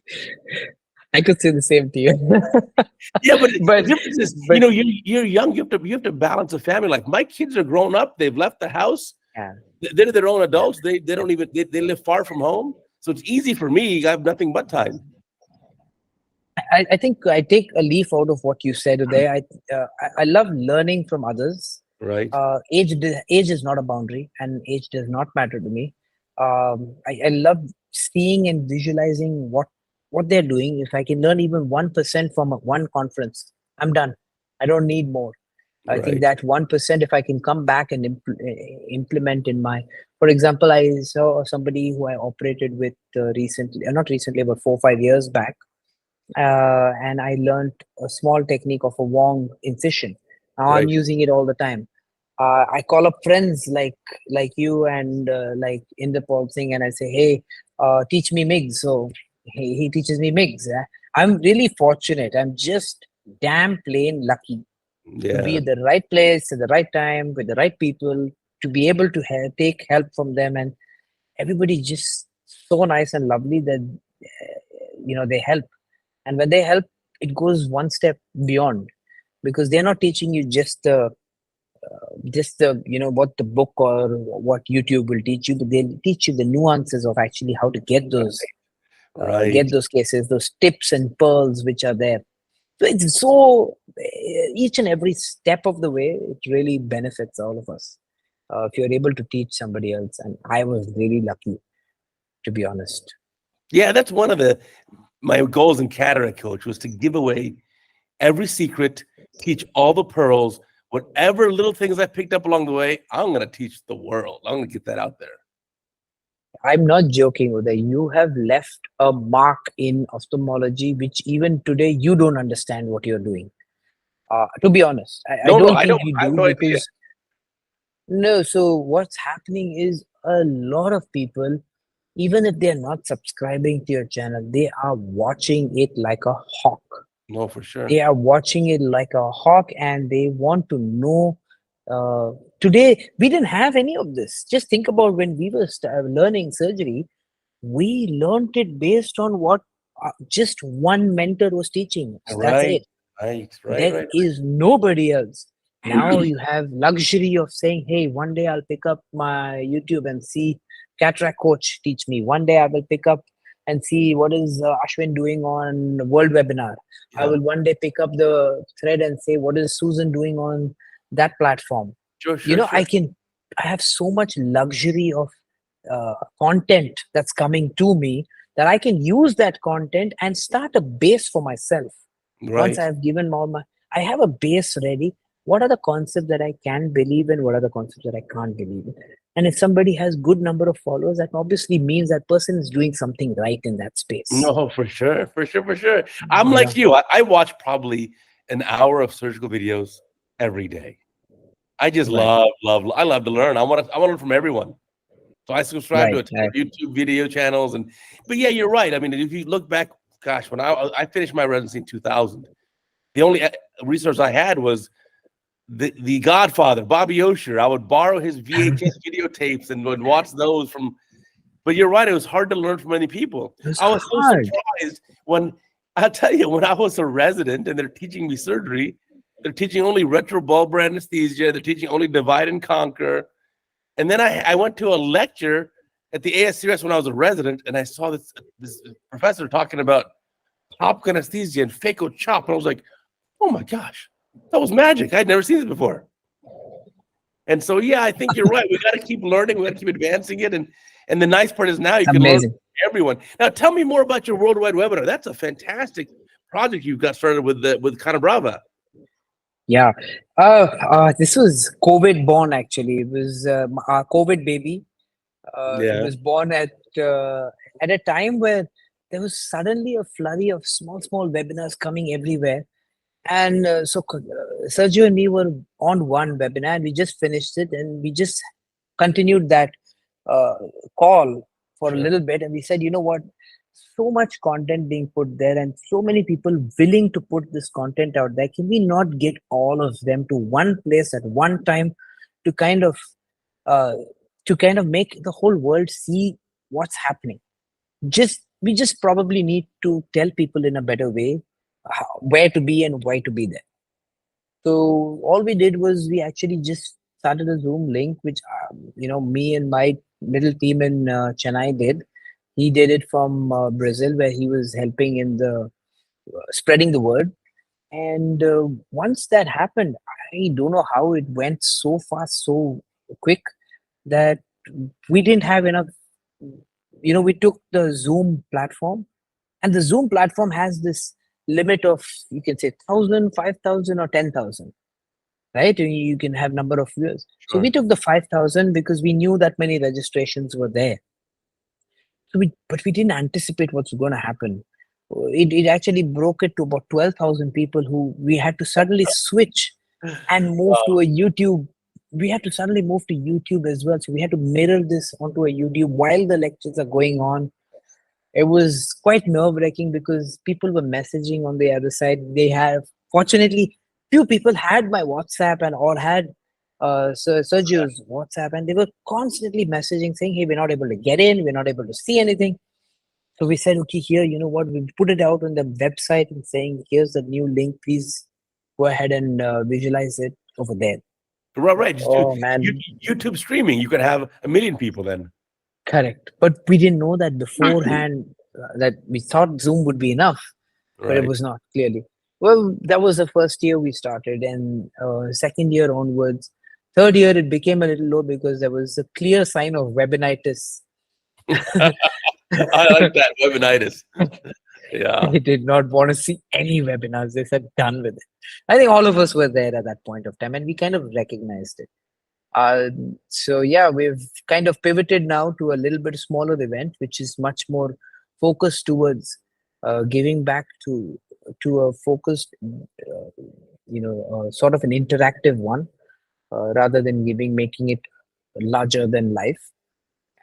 Speaker 2: I could say the same to you.
Speaker 1: Yeah, but the
Speaker 2: but
Speaker 1: difference is,
Speaker 2: but
Speaker 1: you're young. You have to balance a family. Like my kids are grown up. They've left the house.
Speaker 2: yeah,
Speaker 1: They're their own adults. They don't even they live far from home. So it's easy for me. I have nothing but time.
Speaker 2: I think I take a leaf out of what you said today. I love learning from others.
Speaker 1: Right.
Speaker 2: Age is not a boundary, and age does not matter to me. I love seeing and visualizing what they're doing. If I can learn even 1% from one conference, I'm done. I don't need more. I think
Speaker 1: Right.
Speaker 2: that 1%, if I can come back and implement in for example, I saw somebody who I operated with recently, not recently, but 4 or 5 years back, and I learned a small technique of a Wong incision. Now I'm
Speaker 1: Right.
Speaker 2: using it all the time. I call up friends like you and like Inderpal Singh, and I say, "Hey, teach me MIGS." So he teaches me MIGS. I'm really fortunate. I'm just damn plain lucky to be
Speaker 1: Yeah.
Speaker 2: at the right place at the right time with the right people, to be able to take help from them, and everybody just so nice and lovely that they help. And when they help, it goes one step beyond, because they're not teaching you just the what the book or what YouTube will teach you, but they'll teach you the nuances of actually how to
Speaker 1: Right.
Speaker 2: get those cases, those tips and pearls which are there. So it's so each and every step of the way, it really benefits all of us if you're able to teach somebody else. And I was really lucky, to be honest.
Speaker 1: Yeah, that's one of my goals in Cataract Coach was to give away every secret, teach all the pearls whatever little things I picked up along the way, I'm going to teach the world. I'm going to get that out there.
Speaker 2: I'm not joking, Uday. You have left a mark in ophthalmology, which even today you don't understand what you're doing. To be honest, I
Speaker 1: No,
Speaker 2: don't
Speaker 1: I
Speaker 2: think
Speaker 1: don't.
Speaker 2: you
Speaker 1: I have
Speaker 2: do
Speaker 1: no idea.
Speaker 2: because no. So what's happening is a lot of people, even if they're not subscribing to your channel, they are watching it like a hawk.
Speaker 1: No, for sure.
Speaker 2: They are watching it like a hawk, and they want to know. Uh, Today, we didn't have any of this. Just think about when we were learning surgery. We learned it based on what just one mentor was teaching. That's
Speaker 1: Right,
Speaker 2: it.
Speaker 1: right,
Speaker 2: There
Speaker 1: right.
Speaker 2: is nobody else. Now you have luxury of saying, hey, one day I'll pick up my YouTube and see CataractCoach teach me. One day I will pick up and see what is Ashwin doing on World Webinar. I
Speaker 1: Yeah,
Speaker 2: will one day pick up the thread and say, what is Susan doing on that platform?
Speaker 1: sure,
Speaker 2: You
Speaker 1: sure,
Speaker 2: know,
Speaker 1: sure.
Speaker 2: I have so much luxury of content that's coming to me that I can use that content and start a base for myself. Once I
Speaker 1: Right.
Speaker 2: have given all my, I have a base ready. What are the concepts that I can believe in? What are the concepts that I can't believe in? And if somebody has good number of followers, that obviously means that person is doing something right in that space.
Speaker 1: No, for sure, for sure, for sure. I'm
Speaker 2: Yeah,
Speaker 1: like you. I watch probably an hour of surgical videos every day. I just
Speaker 2: right,
Speaker 1: I love to learn. I want to learn from everyone. So I subscribe to
Speaker 2: right,
Speaker 1: a ton
Speaker 2: right.
Speaker 1: of YouTube video channels, but yeah, you're right. I mean, if you look back, gosh, when I finished my residency in 2000, the only resource I had was the Godfather, Bobby Osher. I would borrow his VHS videotapes and would watch those from. But you're right; it was hard to learn from many people.
Speaker 2: It was
Speaker 1: I was so
Speaker 2: hard.
Speaker 1: surprised when I tell you when I was a resident and they're teaching me surgery. They're teaching only retrobulbar anesthesia. They're teaching only divide and conquer. And then I went to a lecture at the ASCRS when I was a resident, and I saw this professor talking about topical anesthesia and phaco chop, and I was like, "Oh my gosh, that was magic! I'd never seen this before." And so, yeah, I think you're right. We got to keep learning. We got to keep advancing it, and the nice part is now you
Speaker 2: It's
Speaker 1: can learn from
Speaker 2: amazing.
Speaker 1: everyone. Now, tell me more about your worldwide webinar. That's a fantastic project you've got started with Kana Brava.
Speaker 2: Yeah. This was COVID born actually. It was our COVID baby. It
Speaker 1: Yeah,
Speaker 2: was born at a time where there was suddenly a flurry of small webinars coming everywhere. And Sergio and me were on one webinar, and we just finished it, and we just continued that uh, call for a
Speaker 1: sure.
Speaker 2: little bit, and we said, you know what, so much content being put there and so many people willing to put this content out there, can we not get all of them to one place at one time to kind of uh, make the whole world see what's happening? Just we just probably need to tell people in a better way where to be and why to be there. So all we did was we actually just started a Zoom link, which me and my little team in Chennai did. He did it from Brazil, where he was helping in the spreading the word. And once that happened, I don't know how it went so fast, so quick that we didn't have enough. We took the Zoom platform, and the Zoom platform has this limit of, you can say, 1,000, 5,000, or 10,000, right? You can have number of viewers. So we
Speaker 1: Sure.
Speaker 2: took the 5,000 because we knew that many registrations were there. But we didn't anticipate what's going to happen. It actually broke it to about 12,000 people who we had to suddenly switch and move to a YouTube. We had to suddenly move to YouTube as well. So we had to mirror this onto a YouTube while the lectures are going on. It was quite nerve-wracking because people were messaging on the other side. They have, fortunately, few people had my WhatsApp and or had Sergio's WhatsApp, and they were constantly messaging saying, hey, we're not able to get in, we're not able to see anything. So we said, okay, here, you know what, we put it out on the website and saying, here's the new link, please go ahead and visualize it over there.
Speaker 1: Right, right. Just
Speaker 2: Oh man,
Speaker 1: YouTube streaming. You could have 1 million people then.
Speaker 2: correct. But we didn't know that beforehand, that we thought Zoom would be enough, but it
Speaker 1: Right.
Speaker 2: was not, clearly. Well, that was the first year we started, and second year onwards. Third year, it became a little low because there was a clear sign of webinitis.
Speaker 1: I like that webinitis. Yeah.
Speaker 2: They did not want to see any webinars. They said, done with it. I think all of us were there at that point of time, and we kind of recognized it. So yeah, we've kind of pivoted now to a little bit smaller event, which is much more focused towards giving back to a focused, sort of an interactive one, rather than making it larger than life.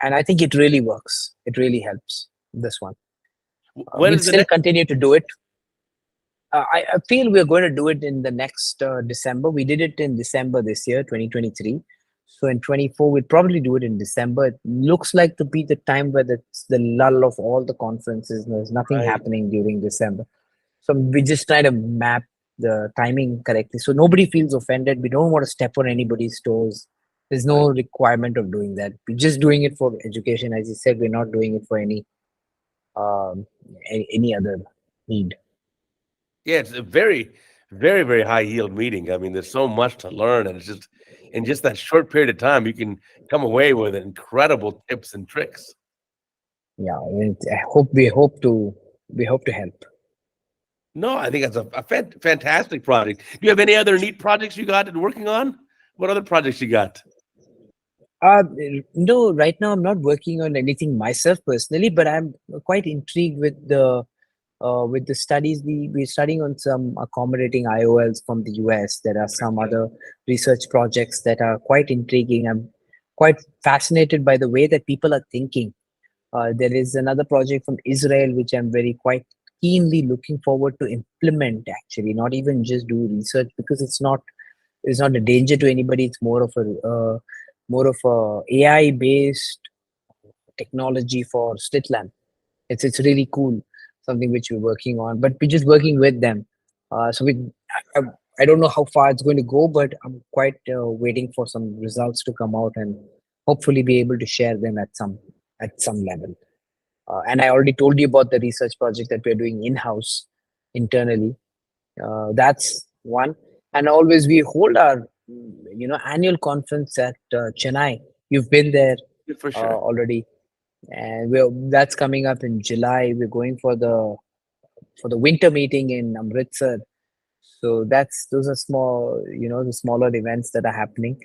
Speaker 2: And I think it really works. It really helps. This one,
Speaker 1: When
Speaker 2: we'll
Speaker 1: is the
Speaker 2: still
Speaker 1: next?
Speaker 2: continue to do it. I feel we're going to do it in the next December. We did it in December this year, 2023. So in 24, we'll probably do it in December. It looks like to be the time where it's the lull of all the conferences. There's nothing
Speaker 1: Right.
Speaker 2: happening during December. So we just try to map the timing correctly. So nobody feels offended. We don't want to step on anybody's toes. There's no requirement of doing that. We're just doing it for education. As you said, we're not doing it for um, any other need.
Speaker 1: Yeah, it's a very, very, very high yield meeting. I mean, there's so much to learn, and it's just in just that short period of time, you can come away with incredible tips and tricks.
Speaker 2: Yeah, I hope we hope to help.
Speaker 1: No, I think that's a fantastic project. Do you have any other neat projects you got and working on? What other projects you got?
Speaker 2: Uh, no, right now I'm not working on anything myself personally, but I'm quite intrigued with the studies. We're studying on some accommodating IOLs from the US. There are some other research projects that are quite intriguing. I'm quite fascinated by the way that people are thinking. There is another project from Israel which I'm very quite keenly looking forward to implement. Actually, not even just do research, because it's not a danger to anybody. It's more of a AI based technology for slit lamp. It's really cool, something which we're working on, but we're just working with them. So I, I don't know how far it's going to go, but I'm quite waiting for some results to come out and hopefully be able to share them at some level. And I already told you about the research project that we're doing in house internally. That's one. And always we hold our annual conference at Chennai. You've been there
Speaker 1: Yeah, for sure.
Speaker 2: already, and that's coming up in July. We're going for the winter meeting in Amritsar. So those are the smaller events that are happening.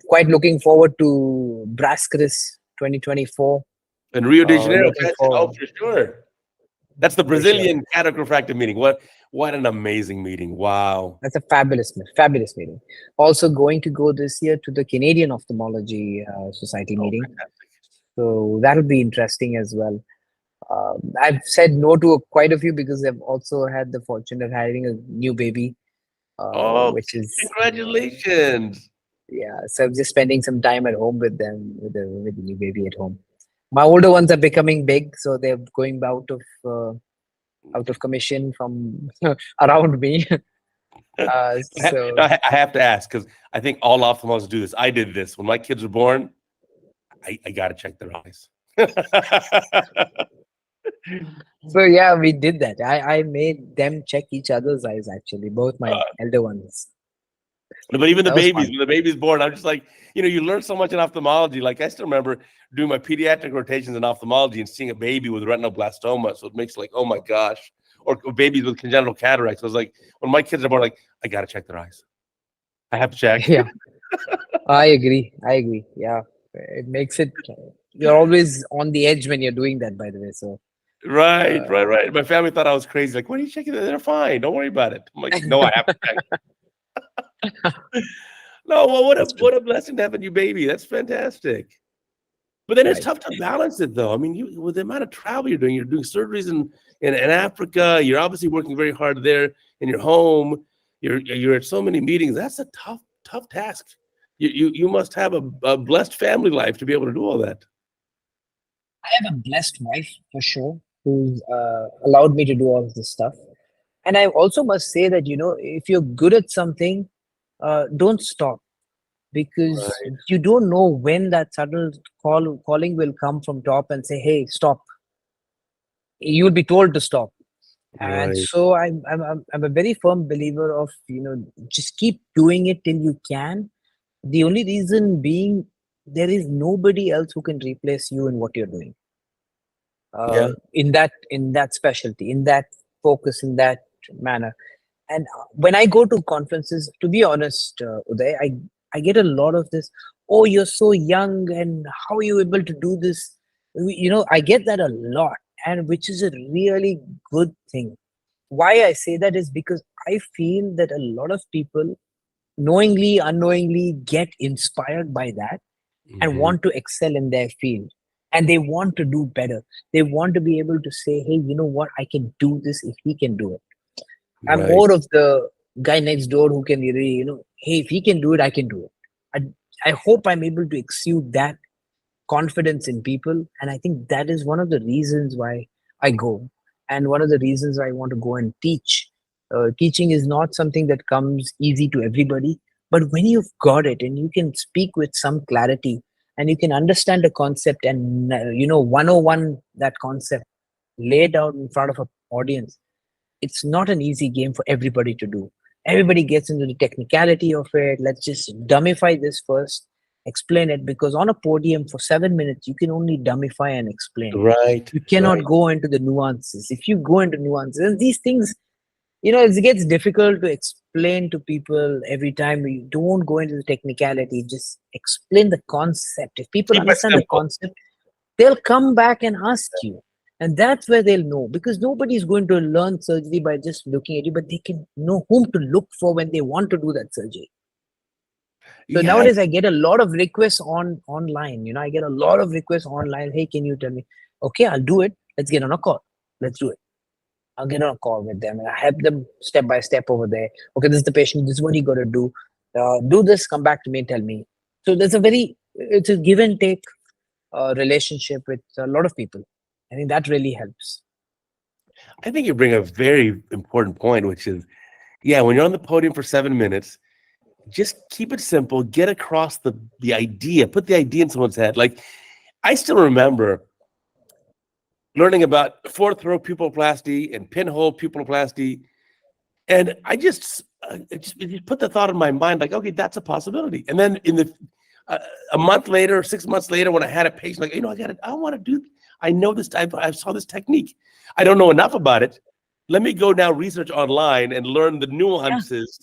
Speaker 2: Quite looking forward to Brascaris 2024.
Speaker 1: In Rio de Janeiro,
Speaker 2: Looking
Speaker 1: that's
Speaker 2: for
Speaker 1: for sure. That's the
Speaker 2: for sure.
Speaker 1: Brazilian cataract meeting. What an amazing meeting! Wow.
Speaker 2: That's a fabulous meeting. Also going to go this year to the Canadian Ophthalmology Society
Speaker 1: Oh,
Speaker 2: meeting.
Speaker 1: fantastic.
Speaker 2: So that'll be interesting as well. I've said no to quite a few because I've also had the fortune of having a new baby,
Speaker 1: Oh,
Speaker 2: which is
Speaker 1: congratulations.
Speaker 2: yeah. So I'm just spending some time at home with them, with the new baby at home. My older ones are becoming big, so they're going out of commission from around me. So
Speaker 1: I have to ask because I think all ophthalmologists do this. I did this when my kids were born. I got to check their eyes.
Speaker 2: so yeah, we did that. I made them check each other's eyes, actually, both my elder ones.
Speaker 1: But even the
Speaker 2: That was
Speaker 1: babies,
Speaker 2: fun.
Speaker 1: when the baby's born, I'm just like, you learn so much in ophthalmology. Like I still remember doing my pediatric rotations in ophthalmology and seeing a baby with retinoblastoma. So it makes like, oh my gosh, or babies with congenital cataracts. I was like, when my kids are born, like I gotta check their eyes. I have to check.
Speaker 2: Yeah, I agree. Yeah, it makes it. You're always on the edge when you're doing that, by the way. So
Speaker 1: Right,
Speaker 2: uh,
Speaker 1: right, right. My family thought I was crazy. Like, what are you checking? They're fine. Don't worry about it. I'm like, no, I have to check. No, well, what a
Speaker 2: that's true.
Speaker 1: what a blessing to have a new baby. That's fantastic. But then it's
Speaker 2: Right.
Speaker 1: tough to balance it, though. I mean, you with the amount of travel you're doing surgeries in Africa. You're obviously working very hard there in your home. You're at so many meetings. That's a tough task. You must have a blessed family life to be able to do all that.
Speaker 2: I have a blessed wife for sure who's allowed me to do all of this stuff. And I also must say that if you're good at something, don't stop, because
Speaker 1: Right,
Speaker 2: you don't know when that sudden calling will come from top and say, "Hey, stop." You'll be told to stop. And
Speaker 1: right.
Speaker 2: so I'm a very firm believer of just keep doing it till you can. The only reason being, there is nobody else who can replace you in what you're doing.
Speaker 1: Yeah.
Speaker 2: in that specialty, in that focus, in that manner. And when I go to conferences, to be honest, Uday, I get a lot of this. Oh, you're so young, and how are you able to do this? I get that a lot, and which is a really good thing. Why I say that is because I feel that a lot of people, knowingly, unknowingly, get inspired by that and
Speaker 1: Hmm.
Speaker 2: want to excel in their field, and they want to do better. They want to be able to say, hey, you know what, I can do this if he can do it. I'm
Speaker 1: Right.
Speaker 2: more of the guy next door who can really, hey, if he can do it, I can do it. I hope I'm able to exude that confidence in people. And I think that is one of the reasons why I go. And one of the reasons I want to go and teach. Teaching is not something that comes easy to everybody. But when you've got it and you can speak with some clarity and you can understand the concept and, 101 that concept laid out in front of an audience, it's not an easy game for everybody to do. Everybody gets into the technicality of it. Let's just dumbify this first, explain it, because on a podium for 7 minutes, you can only dumbify and explain.
Speaker 1: Right.
Speaker 2: You cannot
Speaker 1: Right.
Speaker 2: go into the nuances. If you go into nuances, and these things, it gets difficult to explain to people every time. You don't go into the technicality, just explain the concept. If people
Speaker 1: Keep it
Speaker 2: understand the
Speaker 1: simple.
Speaker 2: concept, they'll come back and ask you, and that's where they'll know, because nobody's going to learn surgery by just looking at you, but they can know whom to look for when they want to do that surgery. So
Speaker 1: Yeah.
Speaker 2: nowadays I get a lot of requests online. I get a lot of requests online. Hey, can you tell me? Okay, I'll do it. Let's get on a call. Let's do it. I'll get on a call with them and I help them step by step over there. Okay, this is the patient. This is what you got to do. Do this. Come back to me and tell me. So it's a give and take relationship with a lot of people. I think that really helps.
Speaker 1: I think you bring a very important point, which is, yeah, when you're on the podium for 7 minutes, just keep it simple, get across the idea, put the idea in someone's head. Like, I still remember learning about fourth row pupiloplasty and pinhole pupiloplasty, and it just put the thought in my mind, like, okay, that's a possibility. And then a month later, 6 months later, when I had a patient, like, I want to do, I know this, I saw this technique. I don't know enough about it. Let me go now research online and learn the
Speaker 2: Yeah,
Speaker 1: nuances.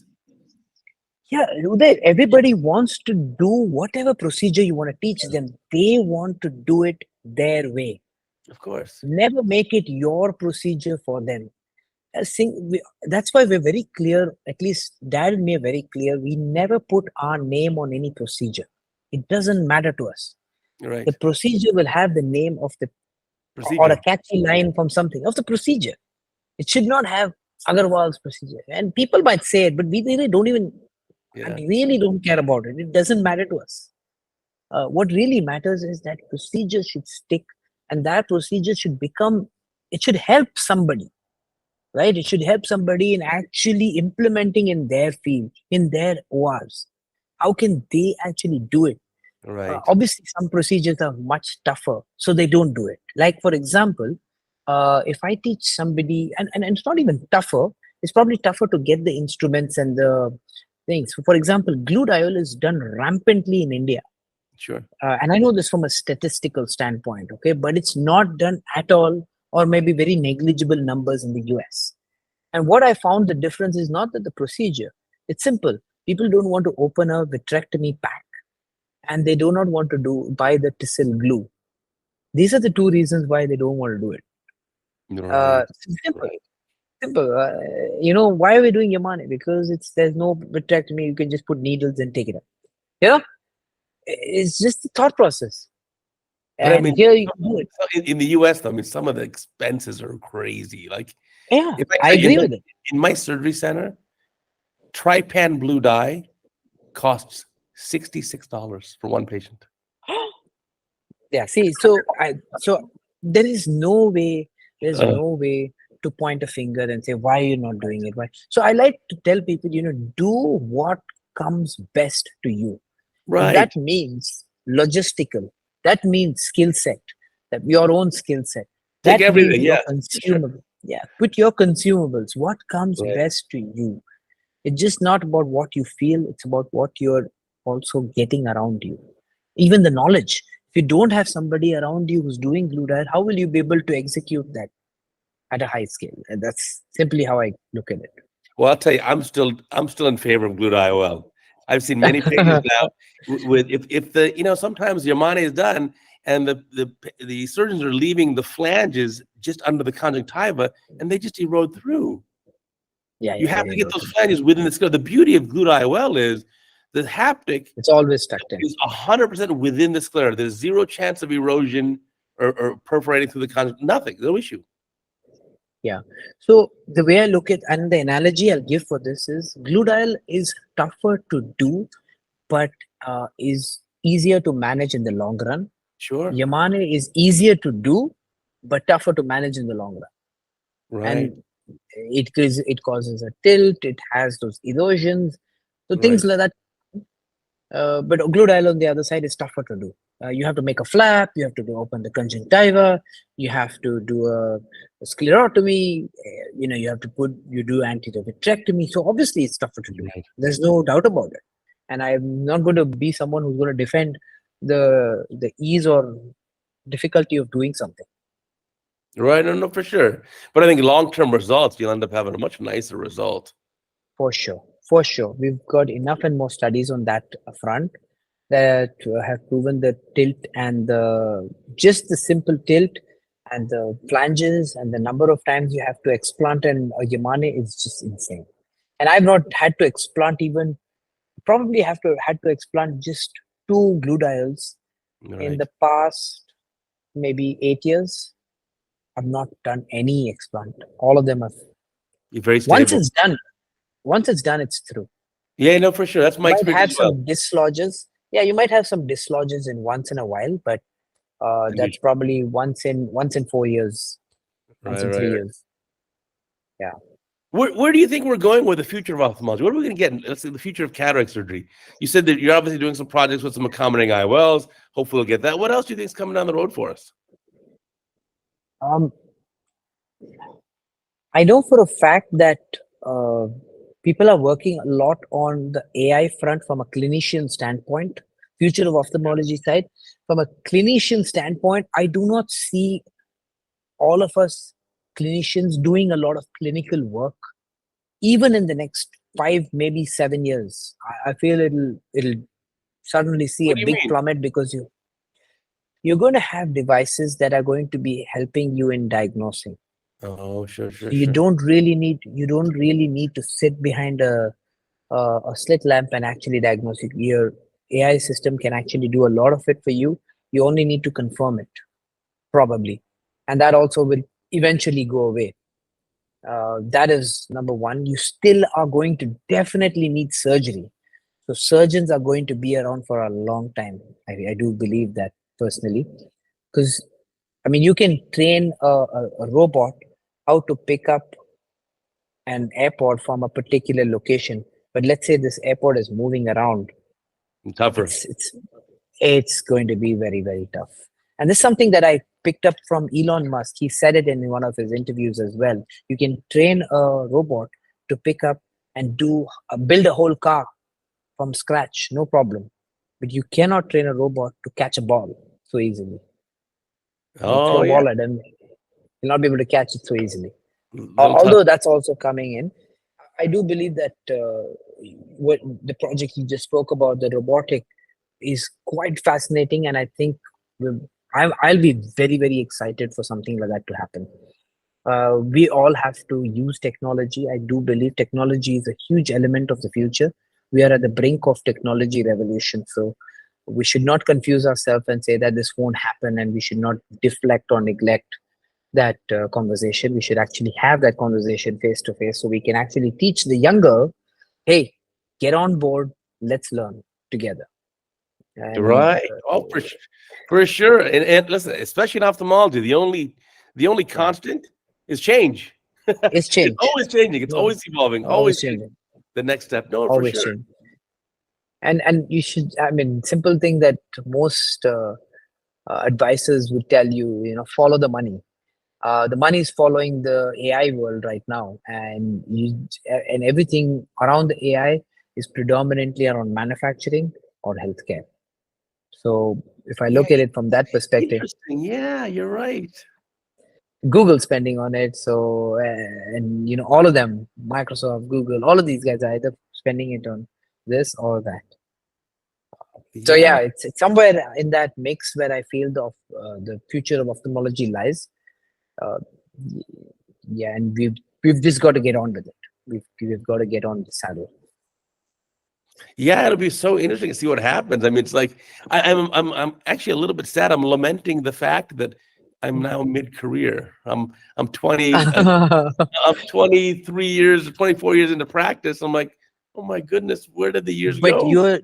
Speaker 2: yeah. Uday, everybody wants to do whatever procedure you want to teach them. They want to do it their way.
Speaker 1: Of course.
Speaker 2: Never make it your procedure for them. That's why we're very clear. At least Dad and me are very clear. We never put our name on any procedure. It doesn't matter to us. The
Speaker 1: Right.
Speaker 2: procedure will have the name of the or a
Speaker 1: Procedure.
Speaker 2: catchy line from something of the procedure. It should not have Agarwal's procedure. And people might say it, but we really don't even, I
Speaker 1: Yeah.
Speaker 2: mean, really don't care about it. It doesn't matter to us. What really matters is that procedure should stick, and that procedure should become, it should help somebody, right? It should help somebody in actually implementing in their field, in their ORs. How can they actually do it?
Speaker 1: Right.
Speaker 2: Obviously, some procedures are much tougher, so they don't do it. Like, for example, if I teach somebody, and it's not even tougher, it's probably tougher to get the instruments and the things. For example, glutathione is done rampantly in India.
Speaker 1: Sure.
Speaker 2: And I know this from a statistical standpoint, okay, but it's not done at all, or maybe very negligible numbers in the US. And what I found, the difference is not that the procedure, it's simple. People don't want to open a vitrectomy pack, and they do not want to buy the tissel glue. These are the two reasons why they don't want to do it.
Speaker 1: Right.
Speaker 2: Simple,
Speaker 1: Right.
Speaker 2: simple. Why are we doing Yamane? Because there's no vitrectomy. You can just put needles and take it out. You know, it's just the thought process.
Speaker 1: But I
Speaker 2: And
Speaker 1: mean,
Speaker 2: here you can do it.
Speaker 1: in the US, though, I mean, some of the expenses are crazy. Like,
Speaker 2: Yeah,
Speaker 1: if I
Speaker 2: I
Speaker 1: tell you,
Speaker 2: agree with it.
Speaker 1: in my surgery center, trypan blue dye costs $66 for one patient.
Speaker 2: Yeah, see, so there is no way, there's
Speaker 1: Uh,
Speaker 2: no way to point a finger and say why you're not doing it. Why? So I like to tell people, do what comes best to you. If
Speaker 1: right.
Speaker 2: that means logistical, that means skill set, that your own skill set,
Speaker 1: Take
Speaker 2: that means
Speaker 1: everything.
Speaker 2: your
Speaker 1: Yeah, for sure.
Speaker 2: consumable. Yeah, put your consumables. What comes
Speaker 1: Right.
Speaker 2: best to you? It's just not about what you feel, it's about what you're also getting around you. Even the knowledge. If you don't have somebody around you who's doing glue dial, how will you be able to execute that at a high scale? And that's simply how I look at
Speaker 1: Well, I'll tell you, I'm still in favor of glued IOL. I've seen many patients
Speaker 2: it.
Speaker 1: now with if the sometimes the Yamane is done and the surgeons are leaving the flanges just under the conjunctiva and they just erode through. You have to get those flanges within the sclera. The beauty of glued IOL is the haptic
Speaker 2: It's always tucked in.
Speaker 1: is 100% within the sclera. There's zero chance of erosion or perforating through the conjunctiva. Nothing, no issue.
Speaker 2: Yeah. So the way I look at, and the analogy I'll give for this is, glue dial is tougher to do, but is easier to manage in the long run.
Speaker 1: Sure.
Speaker 2: Yamane is easier to do, but tougher to manage in the long run.
Speaker 1: Right.
Speaker 2: And it causes a tilt. It has those erosions. So things like that. But glue dial on the other side is tougher to do. You have to make a flap. You have to open the conjunctiva. You have to do a sclerotomy. You have to do anterior vitrectomy. So obviously it's tougher to do. There's no doubt about it. And I'm not going to be someone who's going to defend the ease or difficulty of doing something.
Speaker 1: Right, no, for sure. But I think long-term results, you'll end up having a much nicer result.
Speaker 2: For sure. We've got enough and more studies on that front that have proven the tilt and just the simple tilt and the flanges and the number of times you have to explant and a Yamane is just insane. And I've not had to explant probably had to explant just 2 glue dials in the past maybe 8 years. I've not done any explant. All of them have.
Speaker 1: You're very stable.
Speaker 2: Once it's done, it's through.
Speaker 1: Yeah, no, for sure. That's my experience as well.
Speaker 2: Some dislodges. Yeah, you might have some dislodges once in a while, but that's probably once in 4 years, once in 3 years. Yeah.
Speaker 1: Where do you think we're going with the future of ophthalmology? What are we going to get? Let's say the future of cataract surgery. You said that you're obviously doing some projects with some accommodating IOLs. Hopefully, we'll get that. What else do you think is coming down the road for us?
Speaker 2: I know for a fact that people are working a lot on the AI front from a clinician standpoint, future of ophthalmology side. From a clinician standpoint, I do not see all of us clinicians doing a lot of clinical work, even in the next 5, maybe 7 years. I feel it'll suddenly see a big plummet because you're going to have devices that are going to be helping you in diagnosing.
Speaker 1: Oh, sure.
Speaker 2: You don't really need to sit behind a slit lamp and actually diagnose it. Your AI system can actually do a lot of it for you. You only need to confirm it, probably, and that also will eventually go away. That is number one. You still are going to definitely need surgery. So surgeons are going to be around for a long time. I do believe that personally, because you can train a robot how to pick up an airport from a particular location, but let's say this airport is moving around.
Speaker 1: Tougher.
Speaker 2: It's going to be very, very tough. And this is something that I picked up from Elon Musk. He said it in one of his interviews as well. You can train a robot to pick up and build a whole car from scratch, no problem. But you cannot train a robot to catch a ball so easily. Throw a ball at him, you'll not be able to catch it so easily. Although that's also coming in. I do believe that what the project you just spoke about, the robotic, is quite fascinating, and I think I'll be very, very excited for something like that to happen. We all have to use technology. I do believe technology is a huge element of the future. We are at the brink of technology revolution, so we should not confuse ourselves and say that this won't happen, and we should not deflect or neglect that conversation. We should actually have that conversation face to face, so we can actually teach the younger, hey, get on board, let's learn together.
Speaker 1: Right. Oh, for sure. And listen, especially in ophthalmology, the only constant is change.
Speaker 2: It's change.
Speaker 1: It's always changing. It's always evolving. Always changing. The next step. No, always for sure.
Speaker 2: Changing. And you should, simple thing that most advisors would tell you, follow the money. The money is following the AI world right now, and everything around the AI is predominantly around manufacturing or healthcare. So if I look at it from that perspective.
Speaker 1: Interesting. Yeah, you're right.
Speaker 2: Google spending on it, so and all of them, Microsoft, Google, all of these guys are either spending it on this or that. So yeah, it's somewhere in that mix where I feel the future of ophthalmology lies. Yeah, and we've just got to get on with it. We've got to get on the saddle.
Speaker 1: Yeah, it'll be so interesting to see what happens. I mean, it's like I'm actually a little bit sad. I'm lamenting the fact that I'm now mid-career. I'm 20. I'm 23 years, 24 years into practice. I'm like, oh my goodness, where did the years go?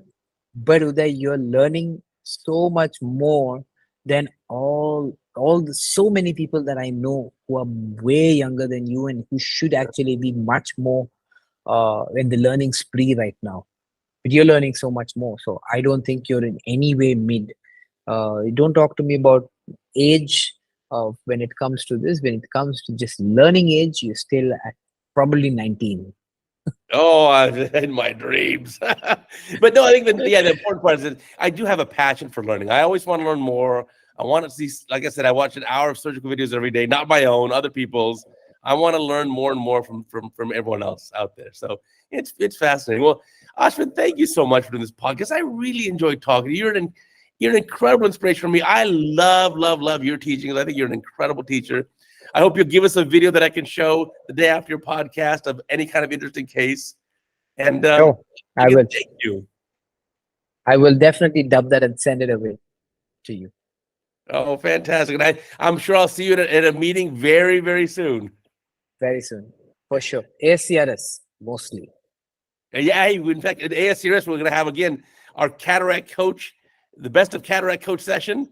Speaker 2: But Uday, you're learning so much more than so many people that I know who are way younger than you and who should actually be much more in the learning spree right now. But you're learning so much more. So I don't think you're in any way mid. Don't talk to me about age when it comes to this. When it comes to just learning age, you're still at probably 19.
Speaker 1: Oh, in my dreams. But no, I think the important part is that I do have a passion for learning. I always want to learn more. I want to see, like I said, I watch an hour of surgical videos every day, not my own, other people's. I want to learn more and more from everyone else out there. So it's fascinating. Well, Ashvin, thank you so much for doing this podcast. I really enjoyed talking to you. You're an incredible inspiration for me. I love your teachings. I think you're an incredible teacher. I hope you'll give us a video that I can show the day after your podcast of any kind of interesting case. And
Speaker 2: I will.
Speaker 1: Thank you.
Speaker 2: I will definitely dub that and send it away to you.
Speaker 1: Oh, fantastic. And I'm sure I'll see you at a meeting very, very soon.
Speaker 2: Very soon, for sure. ASCRS, mostly.
Speaker 1: Yeah, in fact, at ASCRS, we're going to have, again, our Cataract Coach, the best of Cataract Coach session.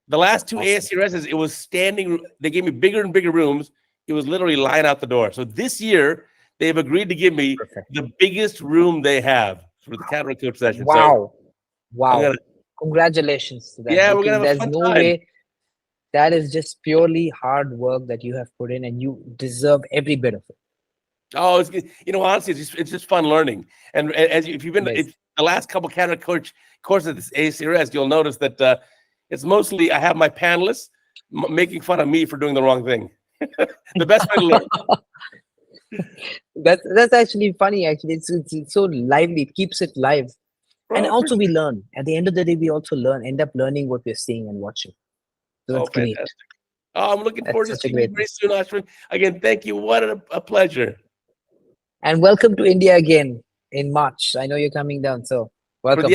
Speaker 1: The last two ASCRSs, it was standing. They gave me bigger and bigger rooms. It was literally line out the door. So this year, they've agreed to give me the biggest room they have for the Cataract Coach session.
Speaker 2: Wow. So wow. Congratulations to that.
Speaker 1: Yeah, we're going to have a fun time.
Speaker 2: Way. That is just purely hard work that you have put in, and you deserve every bit of it.
Speaker 1: Oh, honestly, it's just fun learning. And if you've been the last couple Cataract Coach courses at this ACRS, you'll notice that it's mostly I have my panelists making fun of me for doing the wrong thing. The best way to learn.
Speaker 2: That's actually funny. Actually, it's so lively. It keeps it live, and also we learn. At the end of the day, we also end up learning what we're seeing and watching. So that's great.
Speaker 1: Fantastic. Oh, I'm looking forward to seeing you very soon, Ashvin. Again, thank you. What a pleasure.
Speaker 2: And welcome to India again in March. I know you're coming down, so welcome.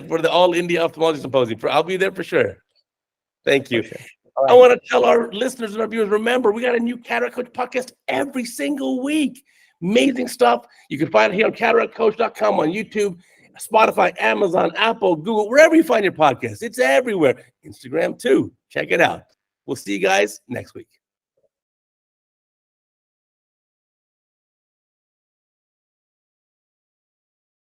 Speaker 1: For the All India Ophthalmology Symposium. I'll be there for sure. Thank you.
Speaker 2: Sure. Right.
Speaker 1: I want to tell our listeners and our viewers, remember, we got a new Cataract Coach podcast every single week. Amazing stuff. You can find it here on CataractCoach.com, on YouTube, Spotify, Amazon, Apple, Google, wherever you find your podcast. It's everywhere. Instagram too. Check it out. We'll see you guys next week.